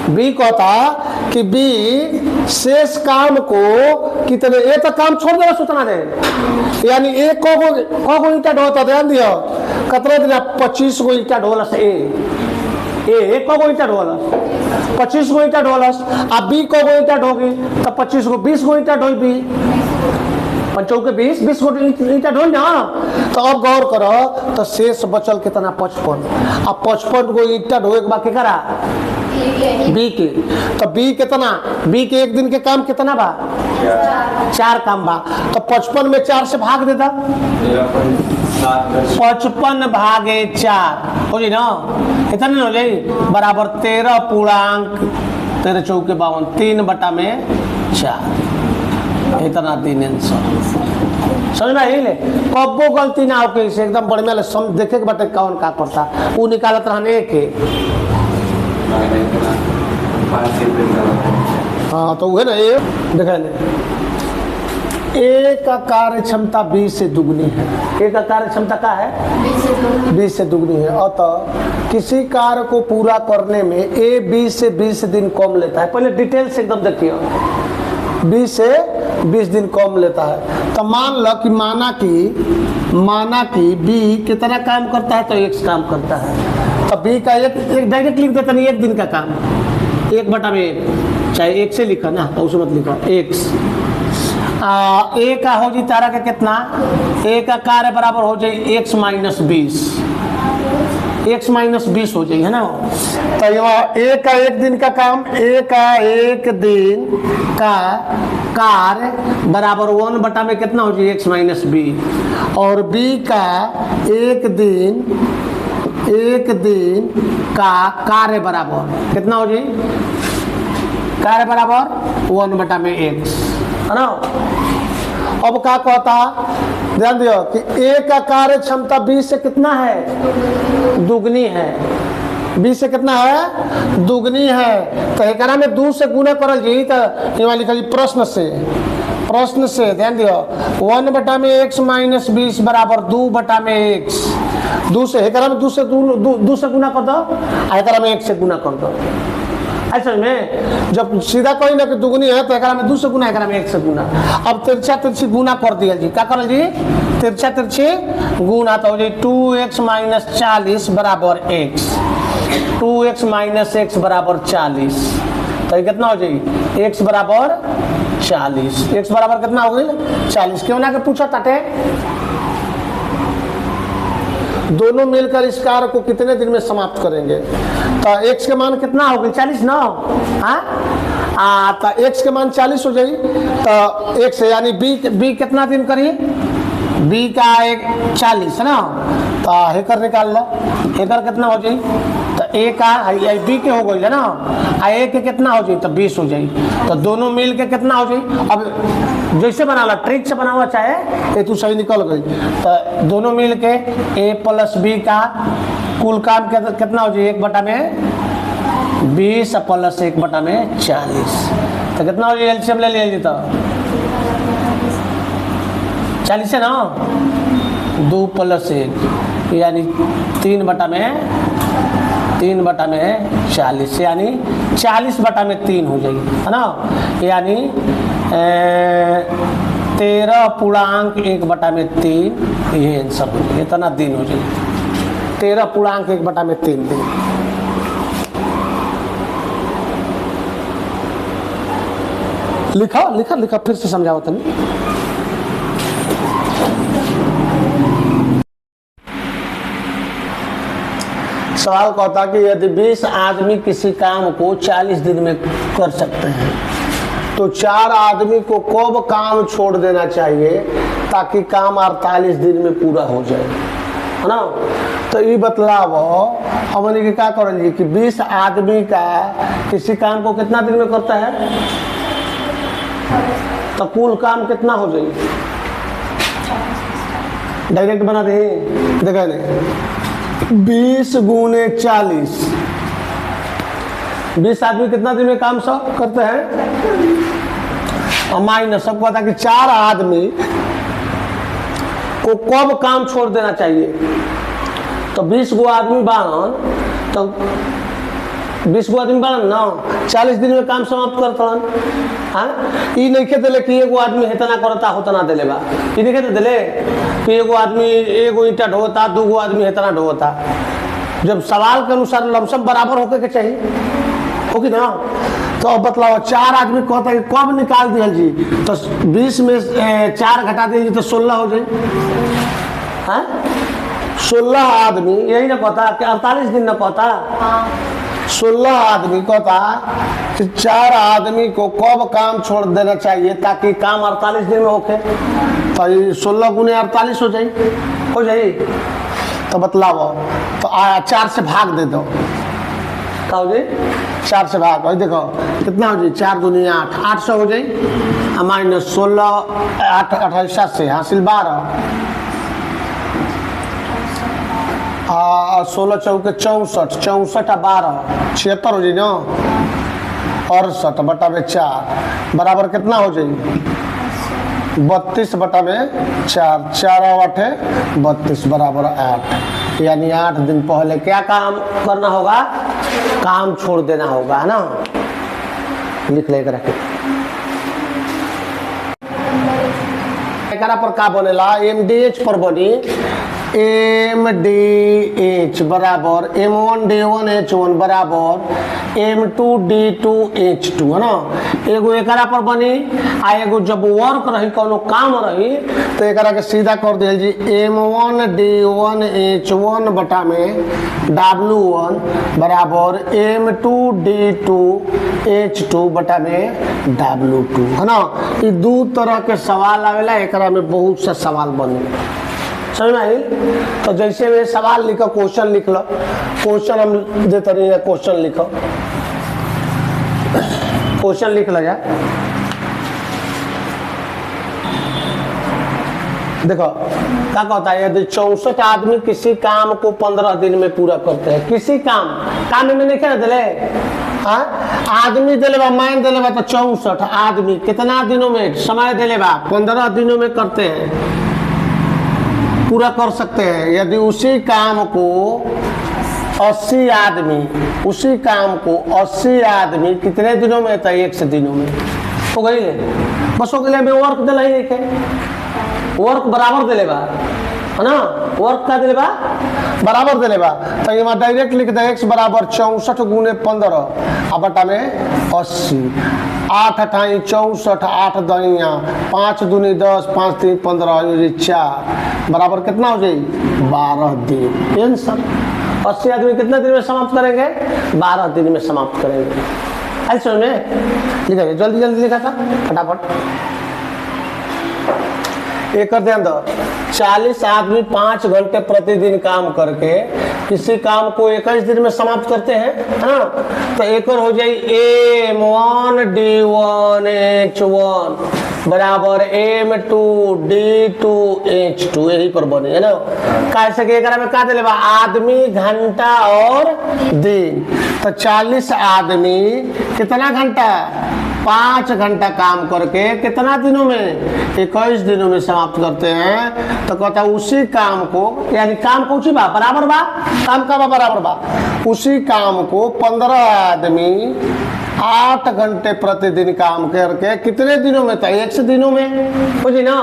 बी कहता कि बी शेष काम को कितने ए तो काम छोड़ देगा उतना देर यानी एक को ईटा ढोता ध्यान दियो कितने दिन 25 गो ईटा ढोलस ए को ईटा ढोलस 25 गो ईटा ढोलस। अब बी को ईटा ढोगी तो 25 गो 20 गो ईटा ढोई बी 5 के 20 गो ईटा ढोल ना। तो अब गौर करो तो शेष बचल कितना 55। अब 55 गो ईटा ढोए के बाकी करा बी के तो बी कितना बी के एक दिन के काम कितना बा 4 काम बा तो 55 में 4 से भाग देता 55 भागे 4 हो जाए ना कितना हो जाए बराबर 13 पूर्णांक 13 चौके 52 3 बटा में 4 इतना 3 आंसर समझ में यही ले कब्बो गलती ना हो के एकदम बढ़िया ले सम देखे के बटे कौन का करता वो निकालत रहने के। हाँ तो वह ना ये देखा ए का कार्य क्षमता 20 से दुगनी है। ए का कार्य क्षमता क्या है 20 से दुगनी है। अतः किसी कार्य को पूरा करने में ए 20 से 20 दिन कम लेता है। पहले डिटेल से एकदम देखिए 20 से 20 दिन कम लेता है। तो मान लो कि माना कि बी कितना काम करता है तो x काम करता है। तो बी का एक डायरेक्ट लिख देता नहीं 1 दिन का काम 1 बटा में 1 चाहे 1 से लिखा ना तो उसे मत लिखो x ए का हो जाए तारा का कितना ए का कार्य बराबर हो जाए x माइनस 20 हो जाए है ना। तो ए का 1 दिन का काम ए का 1 दिन का कार्य बराबर 1 बटा में कितना हो जाए x माइनस 20 और बी का 1 दिन का कार्य बराबर कितना हो जाए कार्य बराबर 1 बटा में x है ना। अब क्या कहता ध्यान दियो कि ए का कार्य क्षमता 20 से कितना है दुगनी है 20 से कितना है दुगनी है। तो एकरा में 2 से गुना करल जी तो ये लिखल प्रश्न से ध्यान दियो 1 बटा में x माइनस 20 बराबर 2 बटा में x 2 से एकरा में 2 से गुना कर दो एकरा में 1 से गुना कर दो। ऐसा में जब सीधा कोई ना कि दुगनी है तो एकरा में 2 से गुना एकरा में 1 से गुना। अब तिरछा तिरछी गुना कर दिया जी क्या करल जी तिरछा तिरछी गुना तो हो जाए 2x माइनस 40 बराबर x 2x माइनस एक्स बराबर 40। तो ये कितना हो जाएगी, x बराबर 40। x बराबर कितना हो गई 40। क्यों ना कि पूछा ताटे दोनों मिलकर इस कार्य को कितने दिन में समाप्त करेंगे। तो x के मान कितना हो गई 40 ना। हाँ तो x के मान 40 हो जाएगी। तो x यानी b कितना दिन करिए, b का एक 40 है ना। तो हेकर निकाल लो, हेकर कितना हो जाए, तो a का b के हो गई है ना, a के कितना हो जाए तो 20 हो जाए। तो दोनों मिल के कितना हो जाए, अब जैसे बना ला ट्रिक से बना हुआ चाहे ये तू सही निकल गई। तो दोनों मिल के a प्लस b का कुल काम कितना हो जाए 1/में 20 प्लस 1/में 40। तो कितना हो जाए एलसीएम ले लीजिए तो 40 है ना, 2 प्लस 1 यानी 3/में 40 यानी 40/3 हो जाएगी है ना। यानी 13.1/3 ये आंसर हो जाएगी। इतना दिन हो जाएगी 13.1/3 दिन। लिखा लिखा लिखा फिर से समझाओ तनी। सवाल कहता कि यदि 20 आदमी किसी काम को 40 दिन में कर सकते हैं तो 4 आदमी को कब काम छोड़ देना चाहिए ताकि काम 48 दिन में पूरा हो जाए, है ना। तो ये बतलाव हमने के क्या करेंगे कि 20 आदमी का किसी काम को कितना दिन में करता है, तो कुल काम कितना हो जाए, डायरेक्ट बना दे। देखा नहीं 20 गुने 40, 20 आदमी कितना दिन में काम सब करते हैं, और माइनस सबको पता कि 4 आदमी को कब काम छोड़ देना चाहिए। तो 20 गो आदमी बारन, तो 20 गो आदमी बारन ना 40 दिन में काम समाप्त करता। हाँ ये नहीं कहते ले कि एगो आदमी इतना करता होतना दिले बा, ये नहीं कहते दिले कि एगो आदमी एगो ईंटा ढोता, 2 गो आदमी इतना ढोता। जब सवाल के अनुसार लमसम बराबर होके के चाहिए हो कि ना। तो अब बतलाओ 4 आदमी कहता है कब निकाल दिया जी, तो 20 में 4 घटा दीजिए तो 16 हो जाए। हाँ 16 आदमी यही ना कहता कि 48 दिन ना कहता, 16 आदमी कहता कि 4 आदमी को कब काम छोड़ देना चाहिए ताकि काम 48 दिन में होके। तो 16 गुने 48 हो जाए। तो बतलाओ तो 4 से भाग दे दो, क्या हो जाए 4 से भाग, देखो कितना हो जाए 4 दूनी 8, 800 हो जाए। माइनस 16 8 28 से हासिल 12, 16 चौके 64, 64 आ 12 76 हो जाए ना। 68/4 बराबर कितना हो जाए 32/4, 4 और 8 32 बराबर 8। यानी 8 दिन पहले क्या काम करना होगा, काम छोड़ देना होगा, है ना। लिख ले रखे पर का बनेला MDH पर बनी MDH बराबर M1D1H1 बराबर M2D2H2, है ना। एगो एकरा पर बनी आ एगो जब वर्क रही कोनो काम रही तो एकरा के सीधा कर दिया जी M1D1H1 बटा में W1 बराबर M2D2H2 बटा में W2, है ना। ये 2 तरह के सवाल आवेला, एकरा में बहुत सा सवाल बने समझ में आई। तो जैसे वे सवाल लिखो, क्वेश्चन लिख लो, क्वेश्चन हम देते रही है, क्वेश्चन लिखो, क्वेश्चन लिख लो यार। देखो क्या कहता है, यदि 64 आदमी किसी काम को 15 दिन में पूरा करते हैं, किसी काम में नहीं कह दिले, हाँ आदमी दिले बा, मान दिले बा, तो 64 आदमी कितना दिनों में समय दिले बा 15 दिनों में करते हैं, पूरा कर सकते हैं। यदि उसी काम को 80 आदमी, उसी काम को 80 आदमी कितने दिनों में, था 100 दिनों में हो गई है, बस हो गई। वर्क दिला ही नहीं वर्क बराबर दे लेबा है ना, वर्क का दे लेबा बराबर दे लेबा। तो ये डायरेक्ट लिख दे x बराबर 64 गुने 15 आ बटा में 80। 8 अठाई 64, 8 दहिया 5 दूनी 10, 5 3 15 4 बराबर कितना हो जाए 12 दिन। आंसर 80 आदमी कितने दिन में समाप्त करेंगे 12 दिन में समाप्त करेंगे। ऐसे में लिखा जल्दी जल्दी लिखा था फटाफट। एक कर ध्यान दो 40 आदमी 5 घंटे प्रतिदिन काम करके किसी काम को 21 दिन में समाप्त करते हैं, है ना। तो एक और हो जाए M1 D1 H1 बराबर M2 D2 H2 यही पर बने, है ना। कैसे के एकरा में का दे लेबा आदमी घंटा और दिन। तो 40 आदमी कितना घंटा 5 घंटा काम करके कितना दिनों में 21 दिनों में समाप्त करते हैं। तो कहता है उसी काम को यानी काम को उसी बा बराबर बा काम का बा बराबर बा उसी काम को 15 आदमी 8 घंटे प्रतिदिन काम करके कितने दिनों में था 100 दिनों में बुझी ना।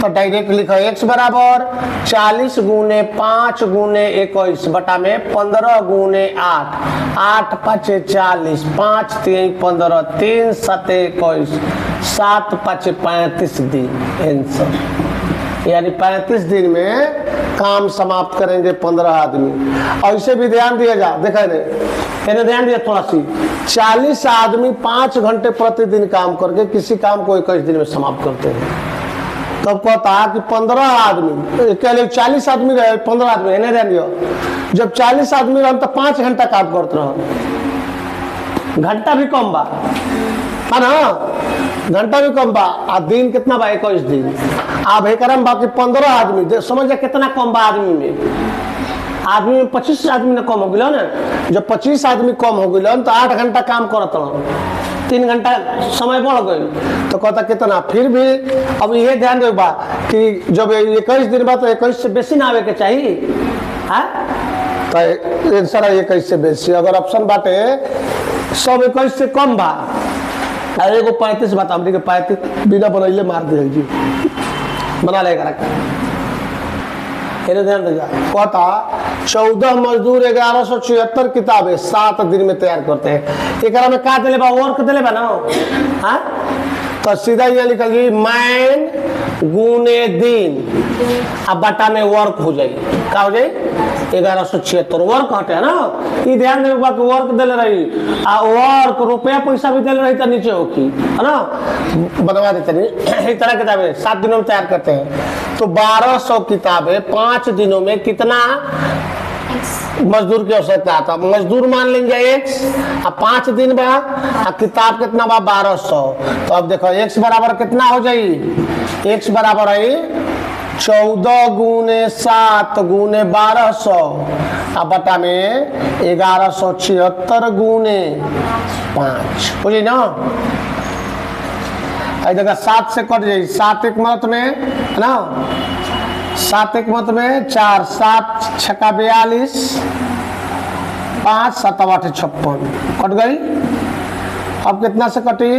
तो डायरेक्ट लिखो x बराबर 40 गुने 5 गुने 21 बटा में 15 गुने 8 8 5 40 5 3 15 3 7 21 7 5 35 दिन। आंसर यानी 35 दिन में काम समाप्त करेंगे 15 आदमी। और इसे भी ध्यान दिया जा देखा नहीं ध्यान दिया थोड़ा सी 40 आदमी 5 घंटे प्रतिदिन काम करके किसी काम को 21 दिन में समाप्त करते हैं। तब कहता है कि 15 आदमी 40 आदमी रहे 15 आदमी है ध्यान दियो। जब 40 आदमी रहे तो 5 घंटा काम करते रहो घंटा भी कम बा है ना घंटा भी कम बा आ दिन कितना बा 21 दिन। अब एकरम बाकी 15 आदमी समझ जा कितना कम बा आदमी में 25 आदमी ने कम हो गया ना। जब 25 आदमी कम हो गया तो 8 घंटा काम करत 3 घंटा समय बढ़ गई। तो कहता कितना फिर भी अब ये ध्यान दे बा कि जब 21 दिन बाद तो 21 से बेसी ना आवे के चाहिए है। तो आंसर है 21 से बेसी। अगर ऑप्शन बाटे सब 21 से कम बा अरे को 35 बता हमने के 35 बिना बनैले मार दे जी बना लेगा ध्यान देगा। कहता 14 मजदूर 1176 किताबें 7 दिन में तैयार करते हैं। एक में का दिले बा वर्क दिले बा ना हाँ तो सीधा ये निकल गई मैन गुने दिन अब बटा में वर्क हो जाएगी क्या हो जाए 1176 वर्क हटे है ना। ये ध्यान देने के वर्क दिले रही आ वर्क रुपया पैसा भी दिले रही तो नीचे होगी है ना बनवा देते नहीं। इस तरह किताबें 7 दिनों में तैयार करते हैं। तो 1200 किताबें 5 दिनों में कितना मजदूर की आवश्यकता था। मजदूर मान लेंगे x अब 5 दिन बा किताब कितना बा 1200। तो अब देखो x बराबर कितना हो जाए x बराबर है 14 गुने 7 गुने 1200 अब बटा में 1176 गुने 5 हो जाए ना। देखा 7 से कट जाए 7 एक मत में है ना 7 एक मत में 4 7 छक्का 42 5 7 8 56 कट गई। अब कितना से कटी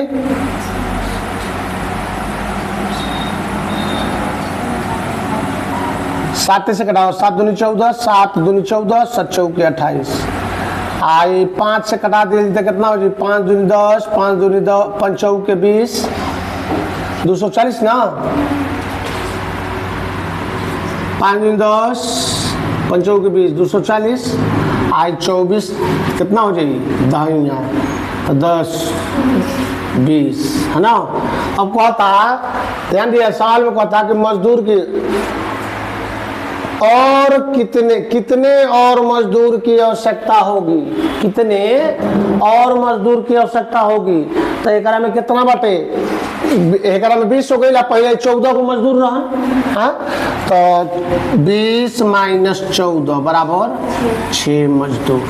7 से कटाओ 7 दूनी 14 7 दूनी 14 7 चौके 28 आई 5 से कटा दिए तो कितना हो जाए 5 दूनी 10 5 दूनी 10 5 चौके 20 240 ना 5 दूनी 10 5 चौके 20 240 आई 24 कितना हो जाएगी दाहिना तो 10 20 है ना। अब कहता ध्यान दिया सवाल में कहता कि मजदूर की और कितने और मजदूर की आवश्यकता होगी कितने और मजदूर की आवश्यकता होगी। तो एक में कितना बाटे एक में 20 हो गई पहले 14 को मजदूर रहा हाँ तो 20 माइनस 14 बराबर 6 मजदूर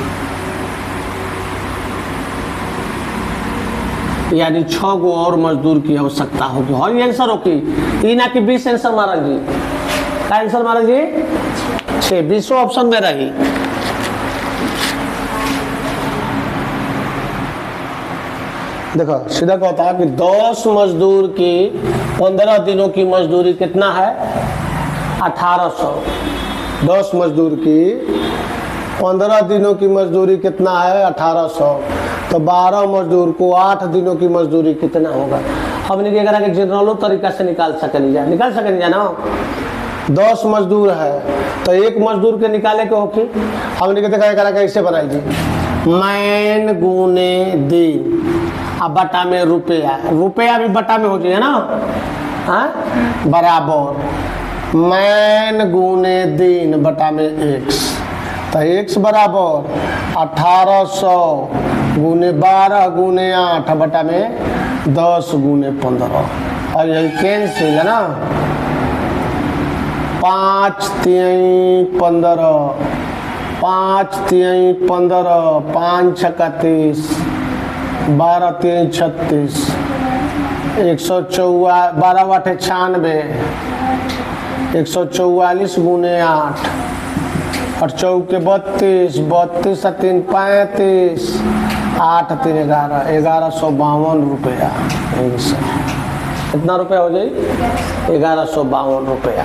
यानी 6 गो और मजदूर की आवश्यकता होगी। और ये आंसर होगी ये ना कि 20 आंसर मारा जी क्या आंसर मारा जी 6 20 ऑप्शन में रही। देखो सीधा कहता है कि 10 मजदूर की 15 दिनों की मजदूरी कितना है 1800। 10 मजदूर की 15 दिनों की मजदूरी कितना है 1800। तो 12 मजदूर को 8 दिनों की मजदूरी कितना होगा। हमने क्या करा कि जनरलो तरीका से निकाल सके ना। 10 मजदूर है तो एक मजदूर के निकाले के होगी। हमने क्या देखा करा कैसे बनाई जी, मैन गुने दिन अब बटा में रुपया, रुपया भी बटा में हो जाए ना, हाँ बराबर मैन गुने दिन बटा में एक्स। तो एक्स बराबर 1800 गुने 12 गुने 8 बटा में 10 गुने 15। और यही कैंसिल है ना, 5 3 15, 5 3 15, 5 छक्का 30, 12 3 36, 144, 12 8 96, 144 गुने 8 और चौके 32, 32 3 35, 8 3 11, 1152 रुपया। कितना रुपया हो जाए 1152 रुपया।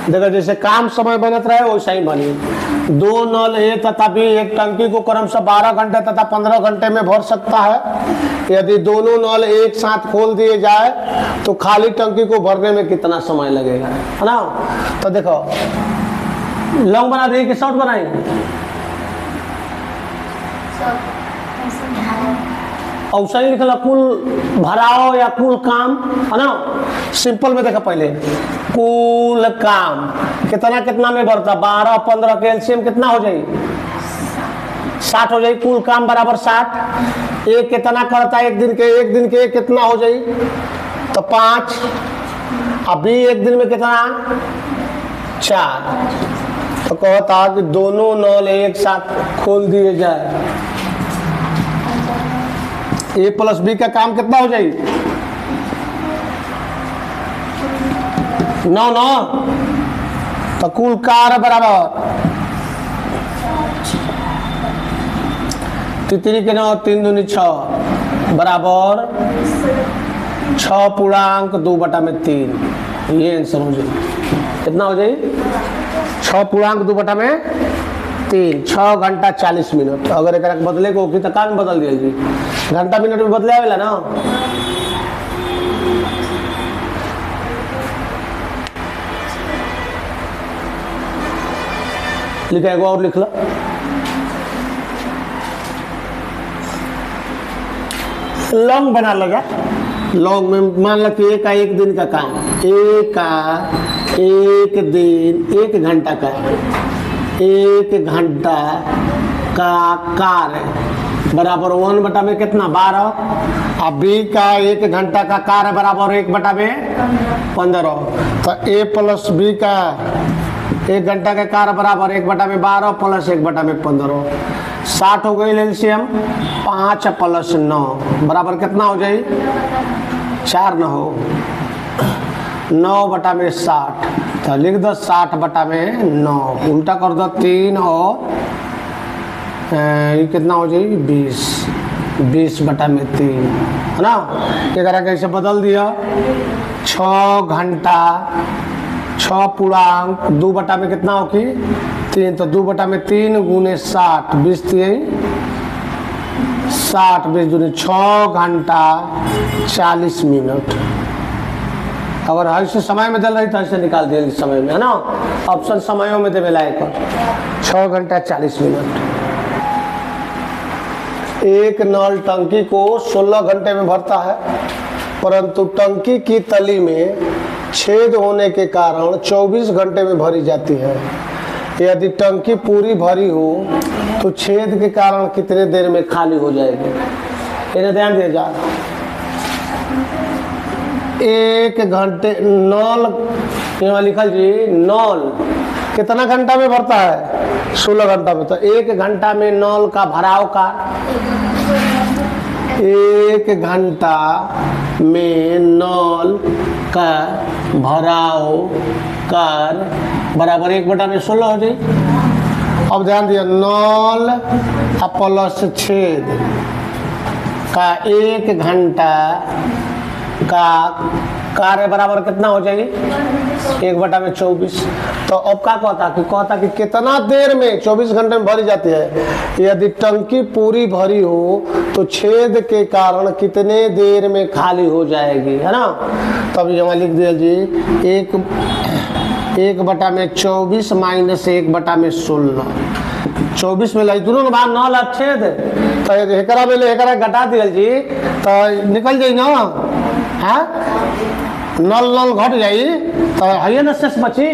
देखो जैसे काम समय बनत रहे वैसा ही बनी। 2 नल है तथा भी एक टंकी को क्रमशः 12 घंटे तथा 15 घंटे में भर सकता है। यदि दोनों नल एक साथ खोल दिए जाए तो खाली टंकी को भरने में कितना समय लगेगा, है ना। तो देखो लॉन्ग बना देंगे कि शॉर्ट बनाएंगे, औसा ही लिखला कुल भराओ या कुल काम, है ना। सिंपल में देखा पहले कुल काम कितना कितना में बढ़ता, 12 15 के एलसीएम कितना हो जाए 60 हो जाए। कुल काम बराबर 60। एक कितना करता है एक दिन के कितना हो जाए तो 5। अभी एक दिन में कितना 4। तो कहता कि दोनों नल एक साथ खोल दिए जाए, ए प्लस बी का काम कितना हो जाए 9 9। तो कुल कार्य बराबर 3 के 9 3 दूनी 6 बराबर 6 पूर्णांक 2 बटा में 3। ये आंसर हो जाए कितना हो जाए 6 पूर्णांक 2 बटा में 3। 6 घंटा 40 मिनट। अगर एक बदले को तो काम बदल दिया जी, घंटा मिनट में बदले आवेला ना। लिखा है और लिख लो। लॉन्ग बना लगा, लॉन्ग में मान लो कि एक दिन का काम, एक दिन 1 घंटा का, 1 घंटा का कार्य बराबर 1 बटा में कितना 12। अब बी का 1 घंटा का कार्य बराबर 1 बटा में 15। तो ए प्लस बी का 1 घंटा का कार्य बराबर 1 बटा में 12 प्लस 1 बटा में 15। 60 हो गई एलसीएम। 5 प्लस 9 बराबर कितना हो जाए 4 न हो 9 बटा में 60। तो लिख दो 60 बटा में 9, उल्टा कर दो 3 और ये कितना हो जाए 20 बटा में 3, है ना। ये करा कैसे बदल दिया 6 घंटा 6 पूर्णांक 2 बटा में कितना हो कि 3। तो 2 बटा में 3 गुने 60, 20 60 20 दूनी 6 घंटा 40 मिनट। अगर ऐसे समय में दल रही तो ऐसे निकाल दिए समय में, है ना। ऑप्शन समयों में देवे लायक 6 घंटा 40 मिनट। एक नल टंकी को 16 घंटे में भरता है, परंतु टंकी की तली में छेद होने के कारण 24 घंटे में भरी जाती है। यदि टंकी पूरी भरी हो तो छेद के कारण कितने देर में खाली हो जाएगी, इन्हें ध्यान दिया जाए। 1 घंटे नल यहाँ लिखल जी, नल कितना घंटा में भरता है 16 घंटा में। तो 1 घंटा में नल का भराव का 1 घंटा में नल का भराव कर बराबर 1 बटा में 16 हो जाए। अब ध्यान दिया, नल प्लस छेद का 1 घंटा का कार्य बराबर कितना हो जाएगी? 1/24। तो अब क्या कहता कि कितना देर में 24 घंटे में भरी जाती है। यदि टंकी पूरी भरी हो तो छेद के कारण कितने देर में खाली हो जाएगी, है ना। तब यहाँ लिख दिया जी 1/24 माइनस 1/16। 24 में दोनों भाग 9 लाख छेद, तो एकरा में एकरा घटा दिया जी तो निकल जाई ना, हाँ नल घट जाई तो है ना शेष बची।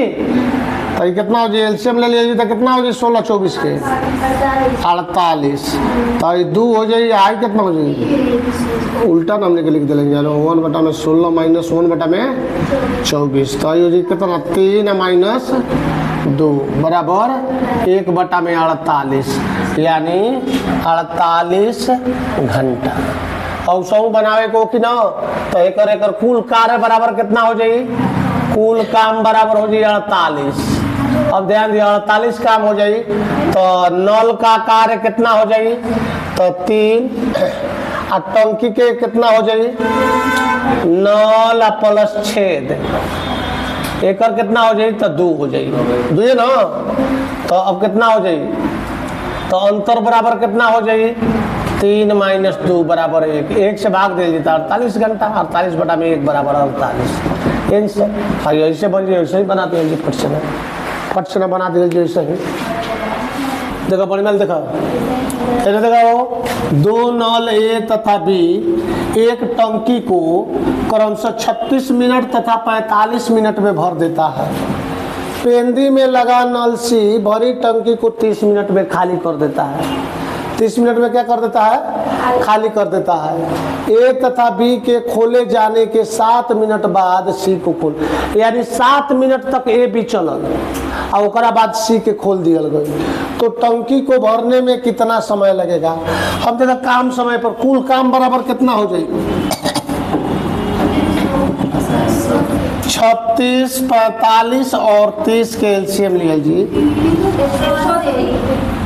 तो ये कितना हो जाए? एलसीएम ले लीजिए तो कितना हो जाए? 16 24 के 48। तो ये 2 हो जाए, आई कितना हो जाए? उल्टा हमने के लिख देंगे 1/16 माइनस 1/24। तो ये हो जाए कितना? 3 माइनस 2 बराबर 1/48, यानी 48 घंटा। और सौ बनावे को कि ना, तो एकर कुल कार्य बराबर कितना हो जाए? कुल काम बराबर हो जाए 48। अब ध्यान दिया 48 काम हो जाए तो नल का कार्य कितना हो जाए? तो 3 और टंकी के कितना हो जाए? नल प्लस छेद, एकर कितना हो जाए? तो 2 हो जाए, 2 ना। तो अब कितना हो जाए? तो अंतर बराबर कितना हो जाए? 3 माइनस 2 बराबर 1। 1 से भाग दे देता 48 घंटा, 48/1 बराबर 48। ऐसे बन जाए, ऐसे ही बनाते हैं फट से ना बना दीजिए ऐसे ही। देखो परिमल देखो, देखो 2 नल ए तथा बी एक टंकी को क्रमशः 36 मिनट तथा 45 मिनट में भर देता है। पेंदी में लगा नल सी भरी टंकी को 30 मिनट में खाली कर देता है। 30 मिनट में क्या कर देता है? खाली कर देता है। ए तथा बी के खोले जाने के 7 मिनट बाद सी को खोल, यानी 7 मिनट तक ए बी चलल और ओकरा बाद सी के खोल दियल गई। तो टंकी को भरने में कितना समय लगेगा? हम देखा काम समय पर कुल काम बराबर कितना हो जाएगी? 36, 45 और 30 के एलसीएम लिया जी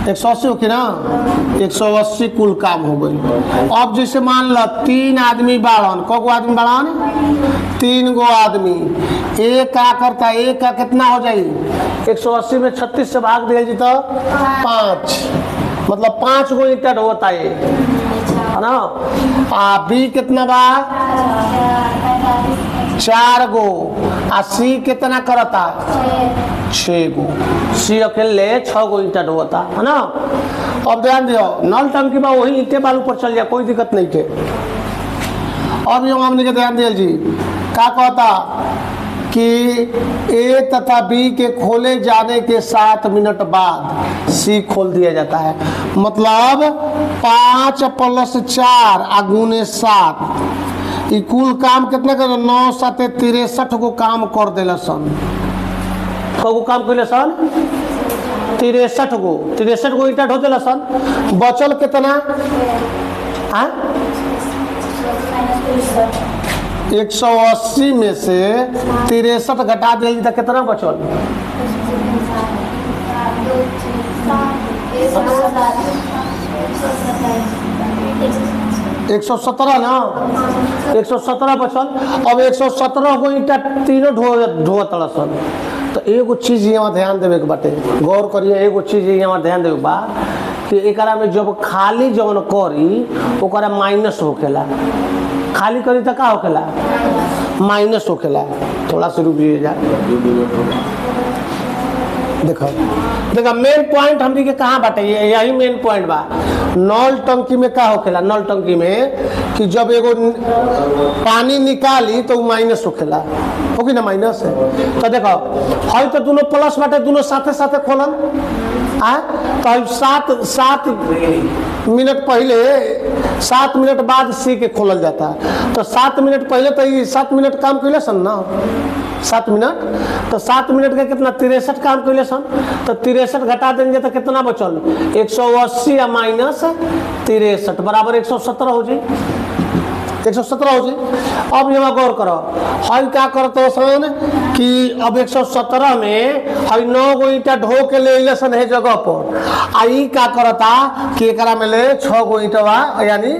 180 हो कि ना, 180 कुल काम हो गई। अब जैसे मान लो 3 आदमी बाड़न, को आदमी बाड़न? 3 गो आदमी। एक का करता है, एक का कितना हो जाए? 180 में 36 से भाग दिया जी तो 5, मतलब 5 गो ईंटा होता है ना। बी कितना बा? 4 गो। आ सी कितना करता? 6 गो। सी अकेले 6 गो ईंटा ढोता है ना। अब ध्यान दियो, नल टंकी में वही ईंटे बालू पर चल जाए, कोई दिक्कत नहीं के। अब यो हमने के ध्यान दिया जी क्या कहता कि ए तथा बी के खोले जाने के 7 मिनट बाद सी खोल दिया जाता है। मतलब 5 + 4 × 7 कुल काम कितना कर? 9 × 7 = 63 गो काम कर देला सन। को काम कैले सन? 63 गो। 63 गो ईंटा ढो देला सन। बचल कितना? 180 में से 63 घटा दिया तो कितना बचल? 117 ना। 117 बचल। अब 117 गो ईंटा तीनों ढोतल सन। तो एगो चीज यहाँ ध्यान देवे के बाटे, गौर करिए। एगो चीज यहाँ ध्यान देवे बा कि एकरा में जब खाली जवन करी ओकरा माइनस होखेला। खाली करी तो का होखेला? माइनस होखेला। थोड़ा सा रुकिए जा, देखो देखो मेन पॉइंट हमनी के कहाँ बाटे? यही मेन पॉइंट बा। नल टंकी में का होखेला? नल टंकी में कि जब एगो पानी निकाली तो माइनस होखेला, हो कि ना माइनस है। तो देखो है तो दोनों प्लस बाटे, दोनों साथे साथे खोलन। तो 7 मिनट पहले 7 मिनट बाद सी के खोलल जाता है। तो 7 मिनट पहले तो ये 7 मिनट काम कैले सन ना, 7 मिनट। तो 7 मिनट का कितना? 63 काम कैले सन। तो 63 घटा देंगे तो कितना बचल? 180 - -63 बराबर 117 हो जाए। 117 हो जाए। अब यहाँ गौर करो, हई क्या करते हो सन कि अब 117 में हई 9 गो ईंटा ढो के ले अइले सन है जगह पर, आ ई का करता कि एकरा में ले 6 गो ईंटवा, यानी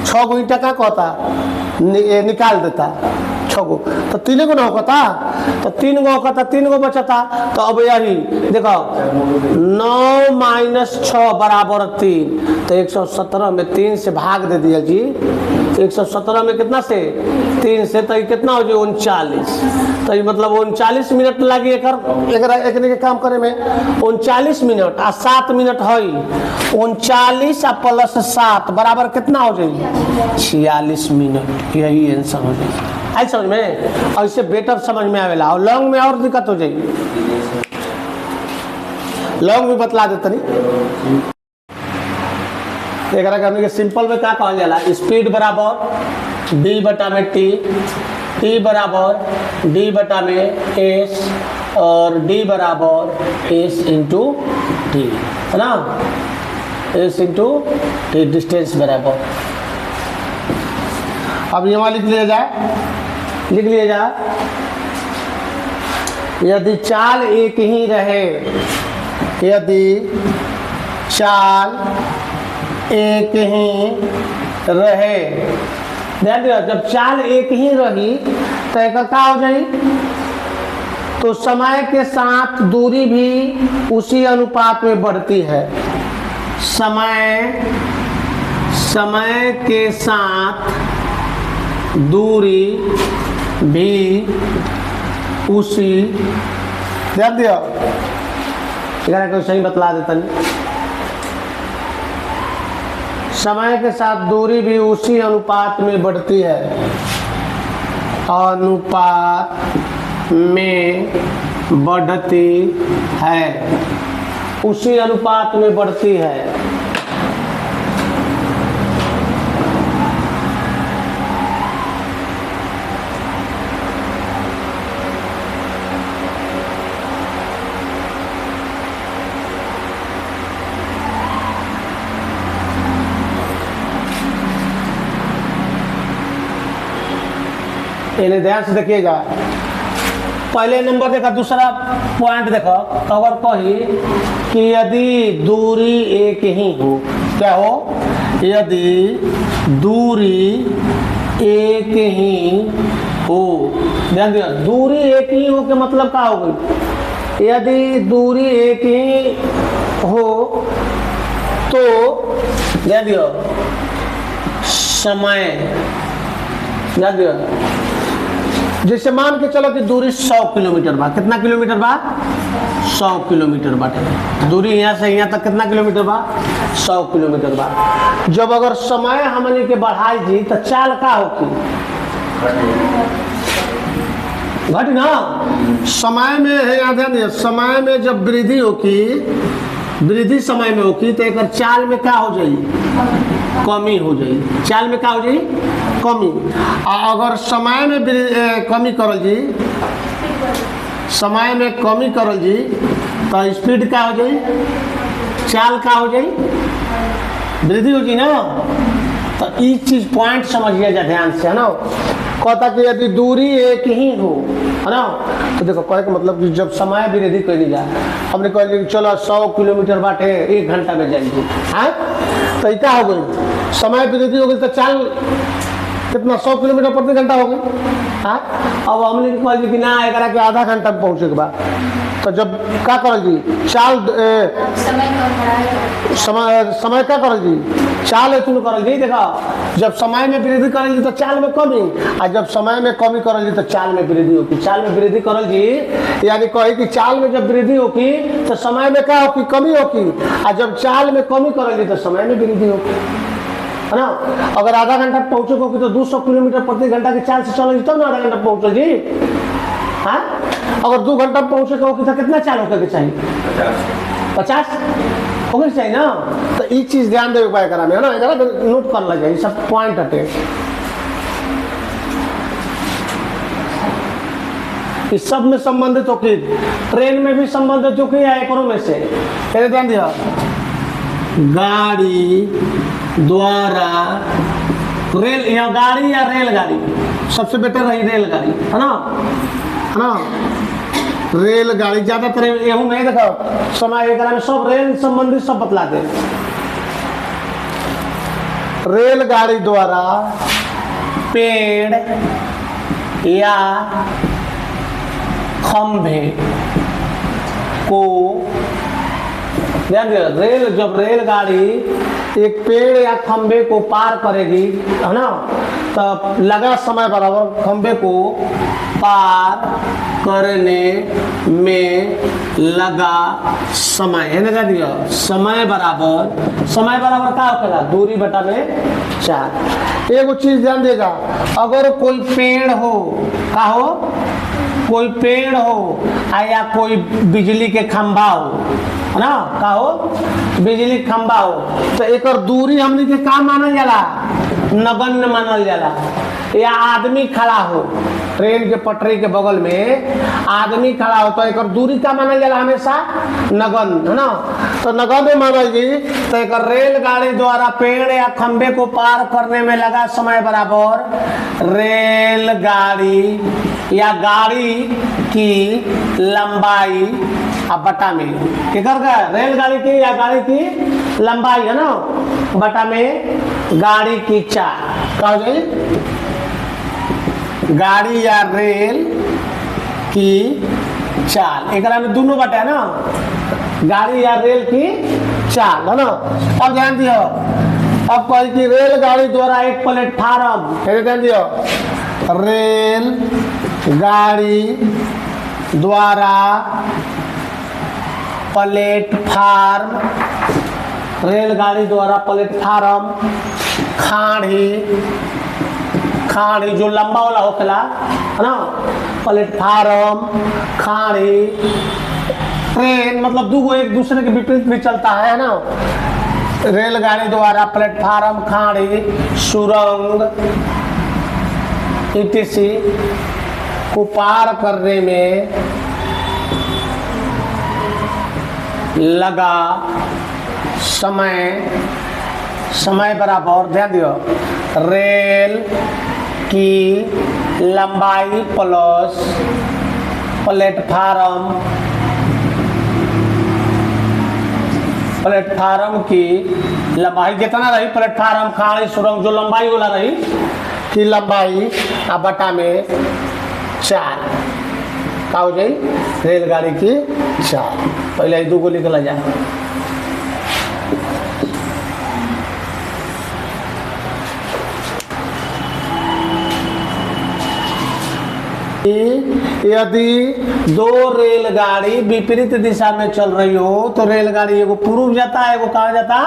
6 गो ईंटा का कहता निकाल देता 6 गो, तो 3 गो ना होता, तो 3 गो होता, 3 गो बचता। तो अब यही देखो 9 माइनस 6 बराबर 3, तो 117 में 3 से भाग दे दिया जी, तो 117 में कितना से 3 से, तो ये कितना हो जाए 39, तो ये मतलब 39 मिनट लगी एक के काम करे में, 39 मिनट आ 7 मिनट है, 39 आ प्लस 7 बराबर कितना हो जाए 46 मिनट, यही आंसर हो जाए। आई समझ में, ऐसे बेटर समझ में आवेला। और लॉन्ग में और दिक्कत हो जाएगी, लॉन्ग भी बतला देते नहीं। एक हमने सिंपल में क्या कहल जाला, स्पीड बराबर डी बटा में टी, टी बराबर डी बटा में एस, और डी बराबर एस इंटू टी, है ना, एस इंटू टी, डिस्टेंस बराबर। अब यहाँ लिख लिया जाए, लिख लिया जाए, यदि चाल एक ही रहे, यदि चाल एक ही रहे, ध्यान दियो, जब चाल एक ही रही तो एक क्या हो जाए, तो समय के साथ दूरी भी उसी अनुपात में बढ़ती है, समय के साथ दूरी भी उसी, ध्यान दियो, कोई सही बतला देता नहीं, समय के साथ दूरी भी उसी अनुपात में बढ़ती है, अनुपात में बढ़ती है, उसी अनुपात में बढ़ती है। इन्हें ध्यान से देखिएगा, पहले नंबर देखा, दूसरा पॉइंट देखो, अगर कही कि यदि दूरी एक ही हो, क्या हो, यदि दूरी एक ही हो, ध्यान दिया, दूरी एक ही हो के मतलब क्या हो गई, यदि दूरी एक ही हो तो ध्यान दिया समय, ध्यान दिया, जैसे मान के चलो कि दूरी 100 किलोमीटर बा, कितना किलोमीटर बा 100 किलोमीटर बाटे, दूरी यहाँ से यहाँ तक कितना किलोमीटर बा 100 किलोमीटर बा। जब अगर समय हमने के बढ़ाई जी तो चाल का होगी, घटी ना, समय में है, याद है, समय में जब वृद्धि होगी, वृद्धि समय में होगी तो एक चाल में क्या हो जाएगी, कमी हो जाएगी, चाल में क्या हो जाएगी कमी। अगर समय में कमी करल जी, समय में कमी करल जी तो स्पीड क्या हो जाए, चाल क्या हो जाए, वृद्धि हो जाए ना। तो ये चीज पॉइंट समझिए जा ध्यान से, है ना। कहता कि यदि दूरी एक ही हो, है ना, तो देखो कहे का मतलब कि जब समय वृद्धि कर जा, हमने कह चलो 100 किलोमीटर बाटे 1 घंटा में जाएंगे, हाँ, तो क्या हो गई, समय वृद्धि हो गई तो चाल कितना 100 किलोमीटर प्रति घंटा हो गई, हाँ। अब हमने कह कि ना एक के आधा घंटा में पहुँचे के बाद, तो जब क्या करल जी चाल समय क्या करल जी, चाल इतने करल जी, देखा जब समय में वृद्धि करल जी तो चाल में कमी, और जब समय में कमी करल जी तो चाल में वृद्धि होगी। चाल में वृद्धि करल जी यानी कहे कि चाल में जब वृद्धि होगी तो समय में क्या होगी, कमी होगी, और जब चाल में कमी करल जी तो समय में वृद्धि होगी, है ना। अगर आधा घंटा पहुंचे होगी तो 200 किलोमीटर प्रति घंटा की चाल से चलेगी तब ना आधा घंटा पहुंचो जी, हाँ। अगर 2 घंटा पहुंचे होगी तो कितना चाल होकर के चाहिए, 50 होकर चाहिए ना। तो ये चीज ध्यान देवे उपाय करा में, है ना, नोट कर लगे, ये सब पॉइंट हटे, इस सब में संबंधित होगी, ट्रेन में भी संबंधित होगी या एक में से, पहले ध्यान दिया, गाड़ी द्वारा रेल या गाड़ी या रेलगाड़ी, सबसे बेटर रही रेलगाड़ी, है ना, है ना। रेलगाड़ी ज्यादातर एहू नहीं देखो समय एक में सब रेल संबंधित सब बतला दे। रेलगाड़ी द्वारा पेड़ या खंभे को, ध्यान दिया, जब रेलगाड़ी एक पेड़ या खंभे को पार करेगी, है ना, तब लगा समय बराबर खंभे को पार करने में लगा समय, है ना, दिया समय बराबर क्या होगा, दूरी बटा में 4। एक चीज ध्यान देगा, अगर कोई पेड़ हो, का हो, कोई पेड़ हो या कोई बिजली के खंभा हो, है ना, का हो, बिजली खंभा हो, तो एक दूरी हमने के का मानल जाला, नगण्य मानल जाला। या आदमी खड़ा हो, ट्रेन के पटरी के बगल में आदमी खड़ा हो, तो एक दूरी का मानल जाला हमेशा नगण्य, है ना, तो नगण्य मानेगी। तो एक रेलगाड़ी द्वारा पेड़ या खंभे को पार करने में लगा समय बराबर रेलगाड़ी या गाड़ी की लंबाई अब बटा में, रेलगाड़ी की या गाड़ी की लंबाई, है ना, बटा में गाड़ी की चाल, क्या हो जाएगी, गाड़ी या रेल की चाल, एक में दोनों बटे, है ना, गाड़ी या रेल की चाल, है ना। अब ध्यान दियो, अब कह कि रेलगाड़ी द्वारा एक प्लेटफार्म, ध्यान दियो, रेल गाड़ी द्वारा प्लेटफार्म, रेलगाड़ी द्वारा प्लेटफार्म, खाड़ी जो लंबा वाला होखेला, है ना, प्लेटफार्म, खाड़ी, ट्रेन मतलब दूगो एक दूसरे के विपरीत भी चलता है ना। रेलगाड़ी द्वारा प्लेटफार्म, खाड़ी, सुरंग etc को पार करने में लगा समय बराबर, ध्यान दियो, रेल की लंबाई प्लस प्लेटफार्म की लंबाई जितना रही, प्लेटफार्म, खाड़ी, सुरंग जो लंबाई वाला रही की लंबाई आ बटा में 4, का हो जाए रेलगाड़ी की 4। पहले 2 को निकला जाए, यदि 2 रेलगाड़ी विपरीत दिशा में चल रही हो तो रेलगाड़ी एगो पूर्व जाता है, एगो कहाँ जाता,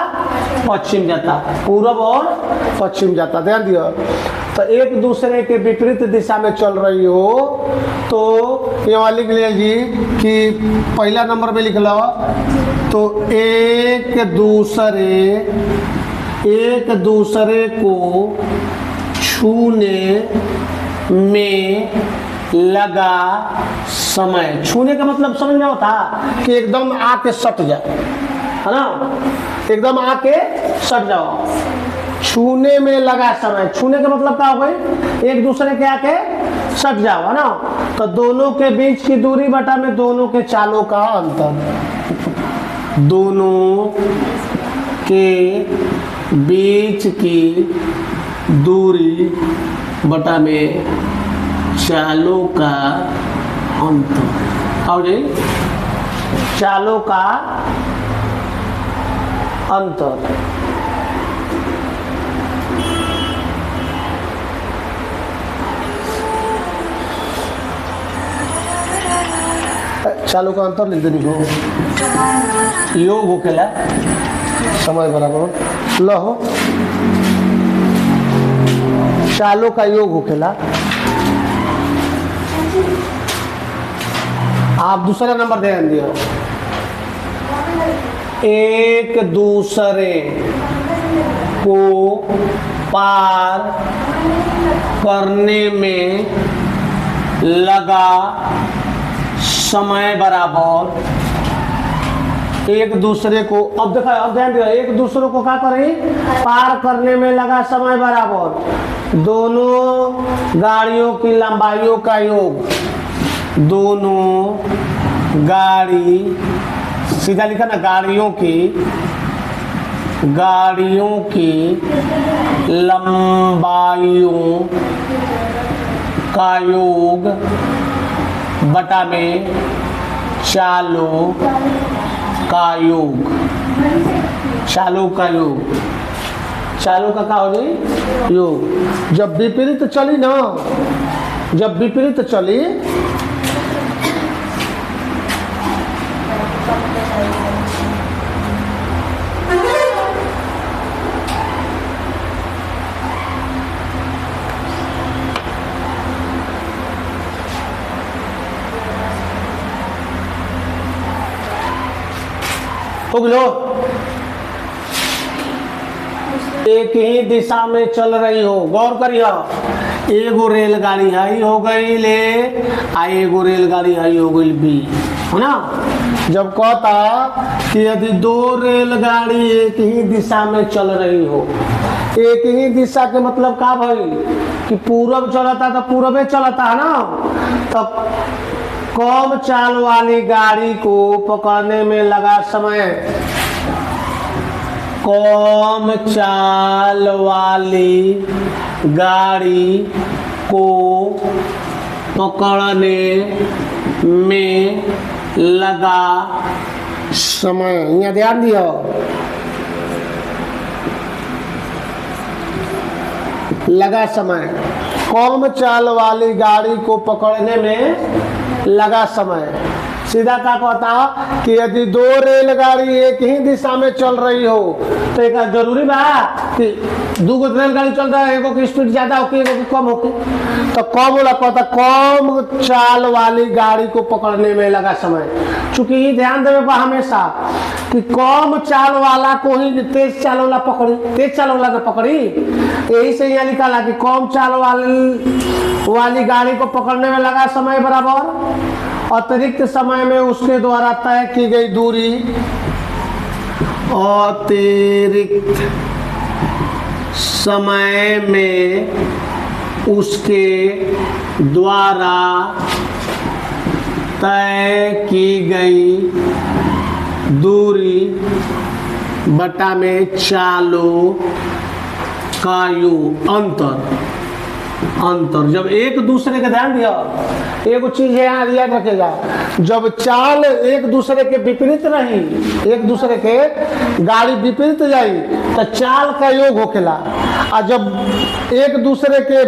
पश्चिम जाता, पूर्व और पश्चिम जाता, ध्यान दियो। तो एक दूसरे के विपरीत दिशा में चल रही हो तो यहाँ लिख लीजिए कि पहला नंबर में लिख लो, तो एक दूसरे को छूने में लगा समय, छूने का मतलब समझ में होता कि एकदम आके सट जाए, है ना, एकदम आके सट जाओ, छूने में लगा समय, छूने का मतलब क्या हो गई, एक दूसरे के आके सट जाओ, है ना। तो दोनों के बीच की दूरी बटा में दोनों के चालों का अंतर, दोनों के बीच की दूरी बटा में चालों का अंतर, और चालों का अंतर, चालों का अंतर लिख देनी हो, योग हो खेला समय बराबर लो, चालों का योग हो खेला। आप दूसरा नंबर ध्यान दियो, एक दूसरे को पार करने में लगा समय बराबर एक दूसरे को, अब देखो, अब ध्यान दिया, एक दूसरे को क्या करें, पार करने में लगा समय बराबर दोनों गाड़ियों की लंबाइयों का योग। दोनों गाड़ी, सीधा लिखा ना, गाड़ियों की लंबाइयों का योग बटा में चालों का योग। चालों का योग, चालों का क्या हो जाए, योग। जब विपरीत चली ना, जब विपरीत चली तो बोलो, एक ही दिशा में चल रही हो, गौर करियो, एगो रेलगाड़ी आई हो गई ले, आ एगो रेलगाड़ी आई हो गई बी, है ना। जब कहता कि यदि दो रेलगाड़ी एक ही दिशा में चल रही हो, एक ही दिशा के मतलब का भाई कि पूरब चलता तो पूरबे चलता है ना, तब कम चाल वाली गाड़ी को पकड़ने में लगा समय, कम चाल वाली गाड़ी को पकड़ने में लगा समय, यहाँ ध्यान दियो, लगा समय, कम चाल वाली गाड़ी को पकड़ने में लगा समय। सीधा क्या कहता कि यदि दो रेलगाड़ी एक ही दिशा में चल रही हो तो एक जरूरी बा कि दो रेलगाड़ी चल रहा है, एगो की स्पीड ज्यादा होगी, एगो की कम होगी, तो कम वाला कहता कम चाल वाली गाड़ी को पकड़ने में लगा समय। चूंकि ये ध्यान देवे बा हमेशा कि कम चाल वाला को ही तेज चाल वाला पकड़ी, तेज चाल वाला न पकड़ी। यही से यहाँ लिखा कि कम चाल वाली गाड़ी को पकड़ने में लगा समय बराबर अतिरिक्त समय में उसके द्वारा तय की गई दूरी, अतिरिक्त समय में उसके द्वारा तय की गई दूरी बटा में चालों का योग। अंतर जब एक दूसरे के, ध्यान दिया, एक चीज है यहाँ याद रखेगा, जब चाल एक दूसरे के विपरीत रही, एक दूसरे के गाड़ी विपरीत जाई तो चाल का योग होखेला, और जब एक दूसरे के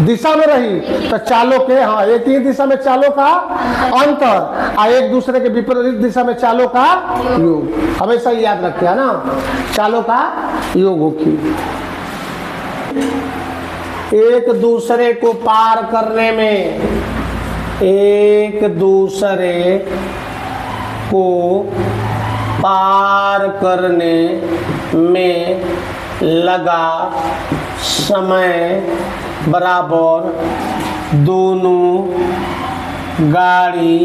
दिशा में रही तो चालों के, हाँ, एक ही दिशा में चालों का अंतर, और एक दूसरे के विपरीत दिशा में चालों का योग। हमेशा याद रखे, है ना, चालों का योग होगी। एक दूसरे को पार करने में, एक दूसरे को पार करने में लगा समय बराबर दोनों गाड़ी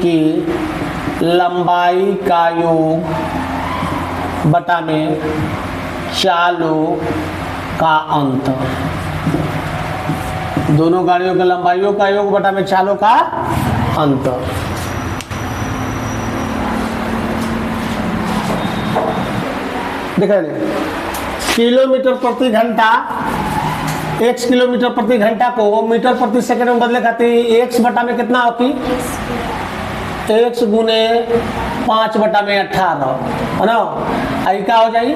की लंबाई का योग बटा में चालों का अंतर। दोनों गाड़ियों की लंबाइयों का योग बटा में चालों का अंतर। देखा किलोमीटर प्रति घंटा, x किलोमीटर प्रति घंटा को मीटर प्रति सेकंड में बदले खातिर x बटा में कितना होती, x गुने 5 बटा में 18, है ना। आई क्या हो जाए,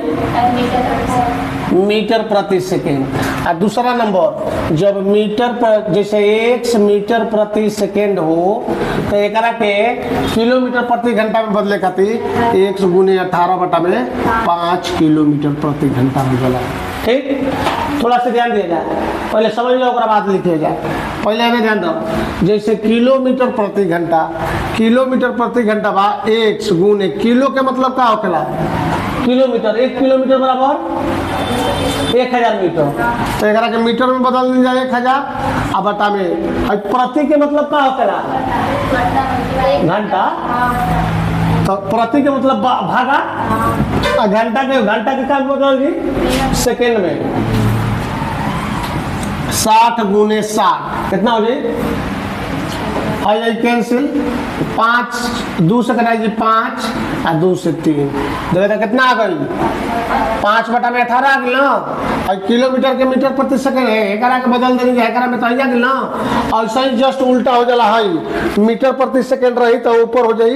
मीटर प्रति सेकेंड। और दूसरा नंबर, जब मीटर पर, जैसे x मीटर प्रति सेकेंड हो तो एक के किलोमीटर प्रति घंटा में बदले खातिर x गुने 18 बटा में 5 किलोमीटर प्रति घंटा हो जाला। ठीक, थोड़ा सा ध्यान दिया जाए, पहले समझ लो ओकरा बाद लिखे जाए। पहले हमें ध्यान दो, जैसे किलोमीटर प्रति घंटा, किलोमीटर प्रति घंटा बा x गुने, किलो के मतलब क्या होखेला, किलोमीटर, 1 किलोमीटर बराबर 1000 मीटर। तो एकरा के मीटर में बदल दी जाए 1000 अब बटा में प्रति के मतलब का होता है घंटा तो प्रति के मतलब भागा घंटा के क्या बदल दी सेकेंड में 60 गुने 60 कितना हो जाए आई कैंसिल 5 2 से कटाएगी 5 और 2 से 3 देखो तो कितना आ गई 5 बटा में 18 आ गई ना और किलोमीटर के मीटर प्रति सेकंड है एकरा के बदल देंगे एकरा में तो आ गई ना ऐसा ही जस्ट उल्टा हो जाला है मीटर प्रति सेकंड रही तो ऊपर हो जाई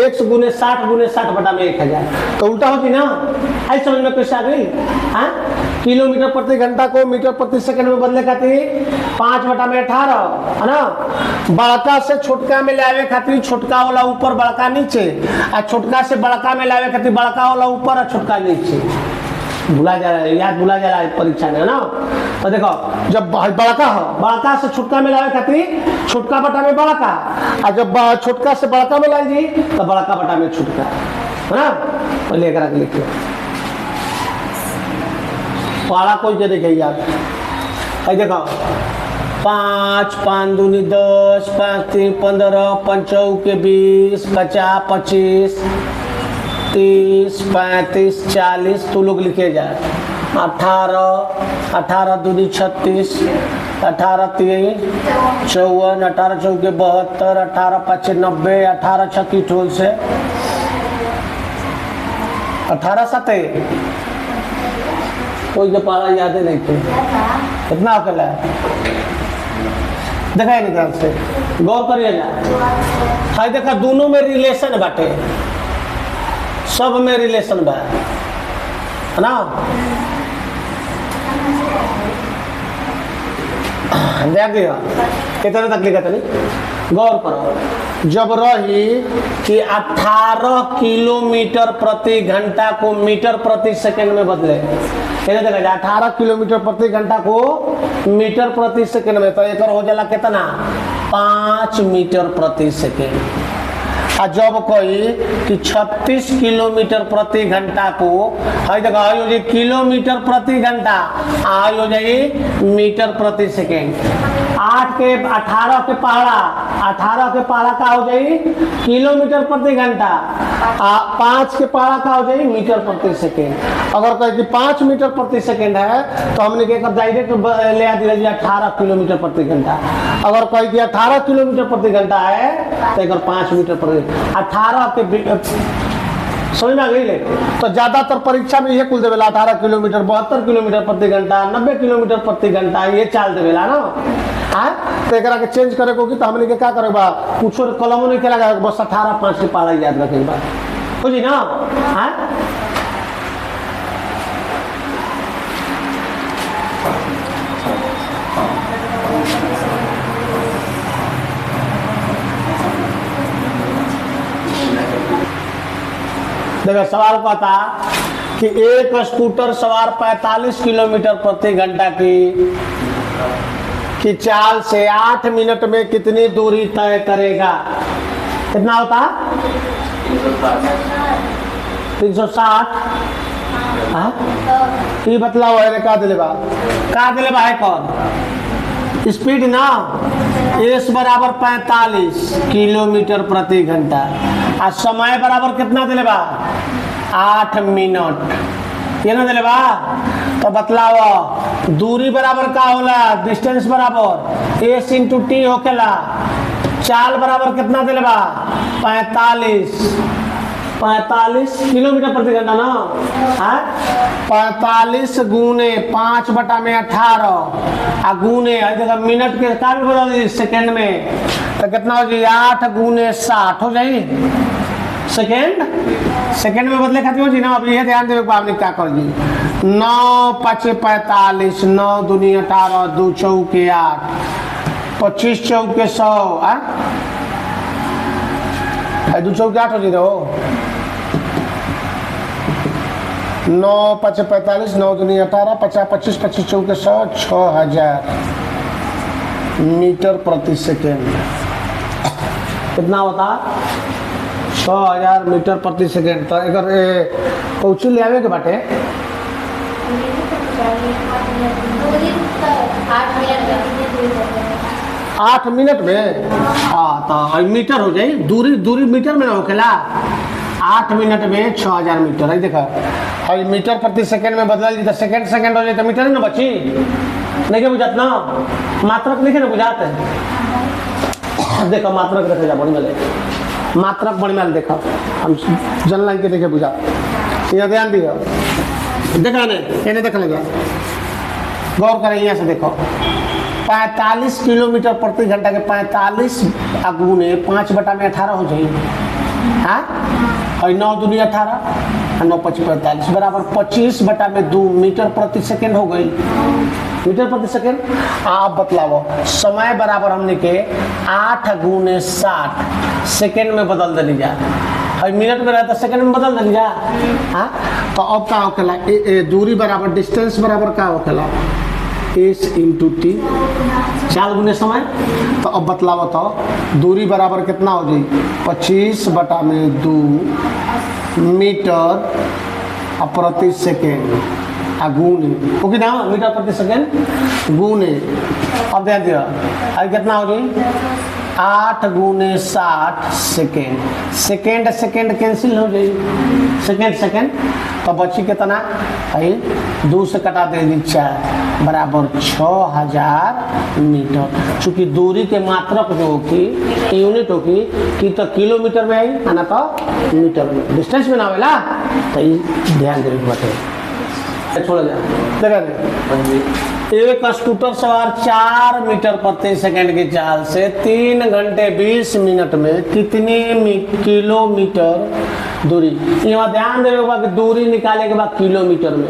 1 गुने 60 बटा में 1000 तो उल्टा होती ना आई समझ में कैसे आ गई हाँ किलोमीटर प्रति घंटा को मीटर प्रति सेकंड में बदले खातिर 5 बटा में 18 है ना बड़का से छोटका में लावे खातिर छोटका वाला ऊपर बड़का नीचे और छोटका से बड़का में लावे खातिर बड़का वाला ऊपर और छोटका नीचे भुला जा रहा है याद भुला जा रहा है परीक्षा में है ना तो देखो जब बड़का हो बड़का से छोटका में लावे खातिर छोटका बटा में बड़का और जब छोटका से बड़का में लाएगी तो बड़का बटा में छोटका है ना तो लेकर लिख लो पारा कोई दे देगा याद देखो 5 5 दूनी 10 5 3 15 5 चौके 20 50 25 30 35 40 तू लोग लिखे जा 18 दूनी 36 18 3 54 18 चौके 72 18 5 90 18 छक्की ठोल से 18 7 कोई जो पारा याद है नहीं थे कितना अकल है देखा निकाल से गौर करिएगा हाई देखा दोनों में रिलेशन बाटे सब में रिलेशन बा है ना देख दिया कितने तक लिखा था गौर करो जब रही कि 18 किलोमीटर प्रति घंटा को मीटर प्रति सेकंड में बदले 18 किलोमीटर प्रति घंटा को मीटर प्रति सेकंड में तो एक हो जाला कितना 5 मीटर प्रति सेकंड और जब कोई कि 36 किलोमीटर प्रति घंटा को हर जगह आई हो जाए किलोमीटर प्रति घंटा आई हो जाए मीटर प्रति सेकेंड 18 के पहाड़ा का हो जाए किलोमीटर प्रति घंटा 5 के पहाड़ा का हो जाए मीटर प्रति सेकेंड अगर कहे कि 5 मीटर प्रति सेकेंड है तो हमने क्या डायरेक्ट ले आ दिया 18 किलोमीटर प्रति घंटा अगर कहे कि 18 किलोमीटर प्रति घंटा है तो एक 5 मीटर प्रति 18 के समझ में आ गई ले तो ज्यादातर परीक्षा में ये कुल देवेला 18 किलोमीटर 72 किलोमीटर प्रति घंटा 90 किलोमीटर प्रति घंटा ये चाल देवेला ना हाँ तो एक के चेंज करे को कि तो हमने क्या करे बा कुछ कलम नहीं खेला बस 18 5 के पारा याद रखे बा बुझी ना हाँ देखो सवाल कहता कि एक स्कूटर सवार 45 किलोमीटर प्रति घंटा की चाल से 8 मिनट में कितनी दूरी तय करेगा कितना होता 360 ये बतलाओ है का दिले बा है कौन स्पीड ना एस बराबर 45 किलोमीटर प्रति घंटा और समय बराबर कितना दिले बा 8 मिनट ये ना दिले बा तो बतलाओ दूरी बराबर का होला डिस्टेंस बराबर एस इंटू टी होकेला चाल बराबर कितना दिले बा 45 किलोमीटर प्रति घंटा ना 45 गुने 5 बटा में 18 आ गुने मिनट के का भी बदल दी सेकेंड में तो कितना हो जाए 8 गुने 60 हो जाए सेकेंड में बदले खाती हो जी ना अब ये ध्यान देवे आपने क्या कर दी 9 5 45 9 दूनी 18 2 चौके 8 25 चौके 100 2 चौके 8 हो जी रहो 9 5 45 9 दूनी 18 50 25 25 चौके 100 6000 मीटर प्रति सेकेंड कितना होता 6000 मीटर प्रति सेकेंड तो अगर कौची ले आवे के बाटे 8 मिनट में हाँ तो मीटर हो जाए दूरी दूरी मीटर में ना होखेला 8 मिनट में 6000 मीटर है देखा और मीटर प्रति सेकंड में बदल जाए सेकंड सेकंड हो जाए तो मीटर ही ना बची नहीं के बुझात ना मात्रक लिखे ना बुझात है देखो मात्रक देखा जा बड़ी मिले मात्रक बड़ी मिल देखा हम जन लाइन के देखे बुझा ये ध्यान दियो देखा नहीं देख लगे गौर करें यहाँ से देखो 45 किलोमीटर प्रति घंटा के 45 अगुने 5/18 हो जाए हाँ और 9 दूनी 18 और 9 5 45 बराबर 25/2 मीटर प्रति सेकंड हो गई मीटर प्रति सेकंड। आप बतलाओ समय बराबर हमने के 8 गुने 60 सेकंड में बदल देनी जा और मिनट में रहता सेकंड में बदल देनी जा हाँ तो अब क्या होखेला दूरी बराबर डिस्टेंस बराबर क्या होखेला एस इंटू टी 4 गुने समय तो अब बतलाओ तो दूरी बराबर कितना हो जाए 25/2 मीटर प्रति सेकेंड गुने ओके ना मीटर प्रति सेकेंड गुने अब ध्यान दिया अभी कितना हो जाए 8 गुने 60 सेकेंड सेकेंड सेकेंड कैंसिल हो जाए सेकेंड सेकेंड तो बची कितना है 2 से कटा दे 4 बराबर 6000 मीटर चूंकि दूरी के मात्रक जो होगी यूनिट होगी कि तो किलोमीटर में आई ना तो मीटर में डिस्टेंस में ना आवेला तो ध्यान देने की बात है छोड़ जा एक स्कूटर सवार 4 मीटर प्रति सेकंड की चाल से 3 घंटे 20 मिनट में कितने किलोमीटर दूरी यहाँ ध्यान देगा कि दूरी निकाले के बाद किलोमीटर में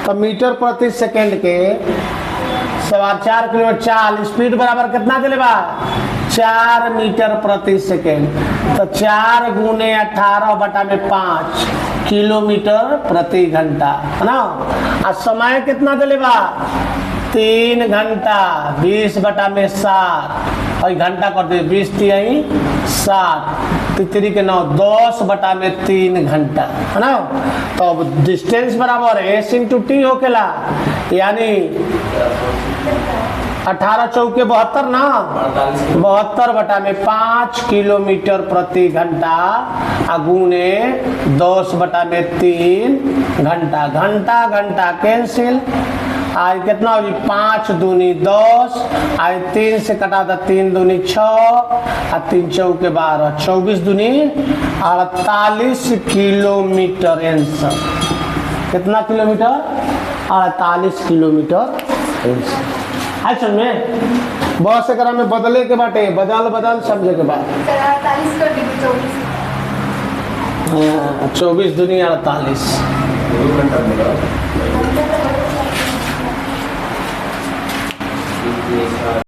तो मीटर प्रति सेकंड के सवार 4 किलोमीटर चाल स्पीड बराबर कितना चले बा 4 मीटर प्रति सेकंड तो 4 गुने 18/5 किलोमीटर प्रति घंटा है ना और समय कितना चले बा 3 घंटा 20/7 और घंटा कर दे 20 3 60 3 के 9 10/3 घंटा है ना तो अब डिस्टेंस बराबर एस इंटू टी होकेला यानी 18 चौके 72 ना 72/5 किलोमीटर प्रति घंटा अगुने 10/3 घंटा घंटा घंटा कैंसिल आज कितना हो 5 दूनी 10 आज 3 से कटा था 3 दूनी 6 और 3 चौके 12 24 दूनी 48 किलोमीटर आंसर कितना किलोमीटर 48 किलोमीटर आंसर आई समझ में बहुत से करा में बदले के बाटे बदल समझे के बाद 24 दूनी 48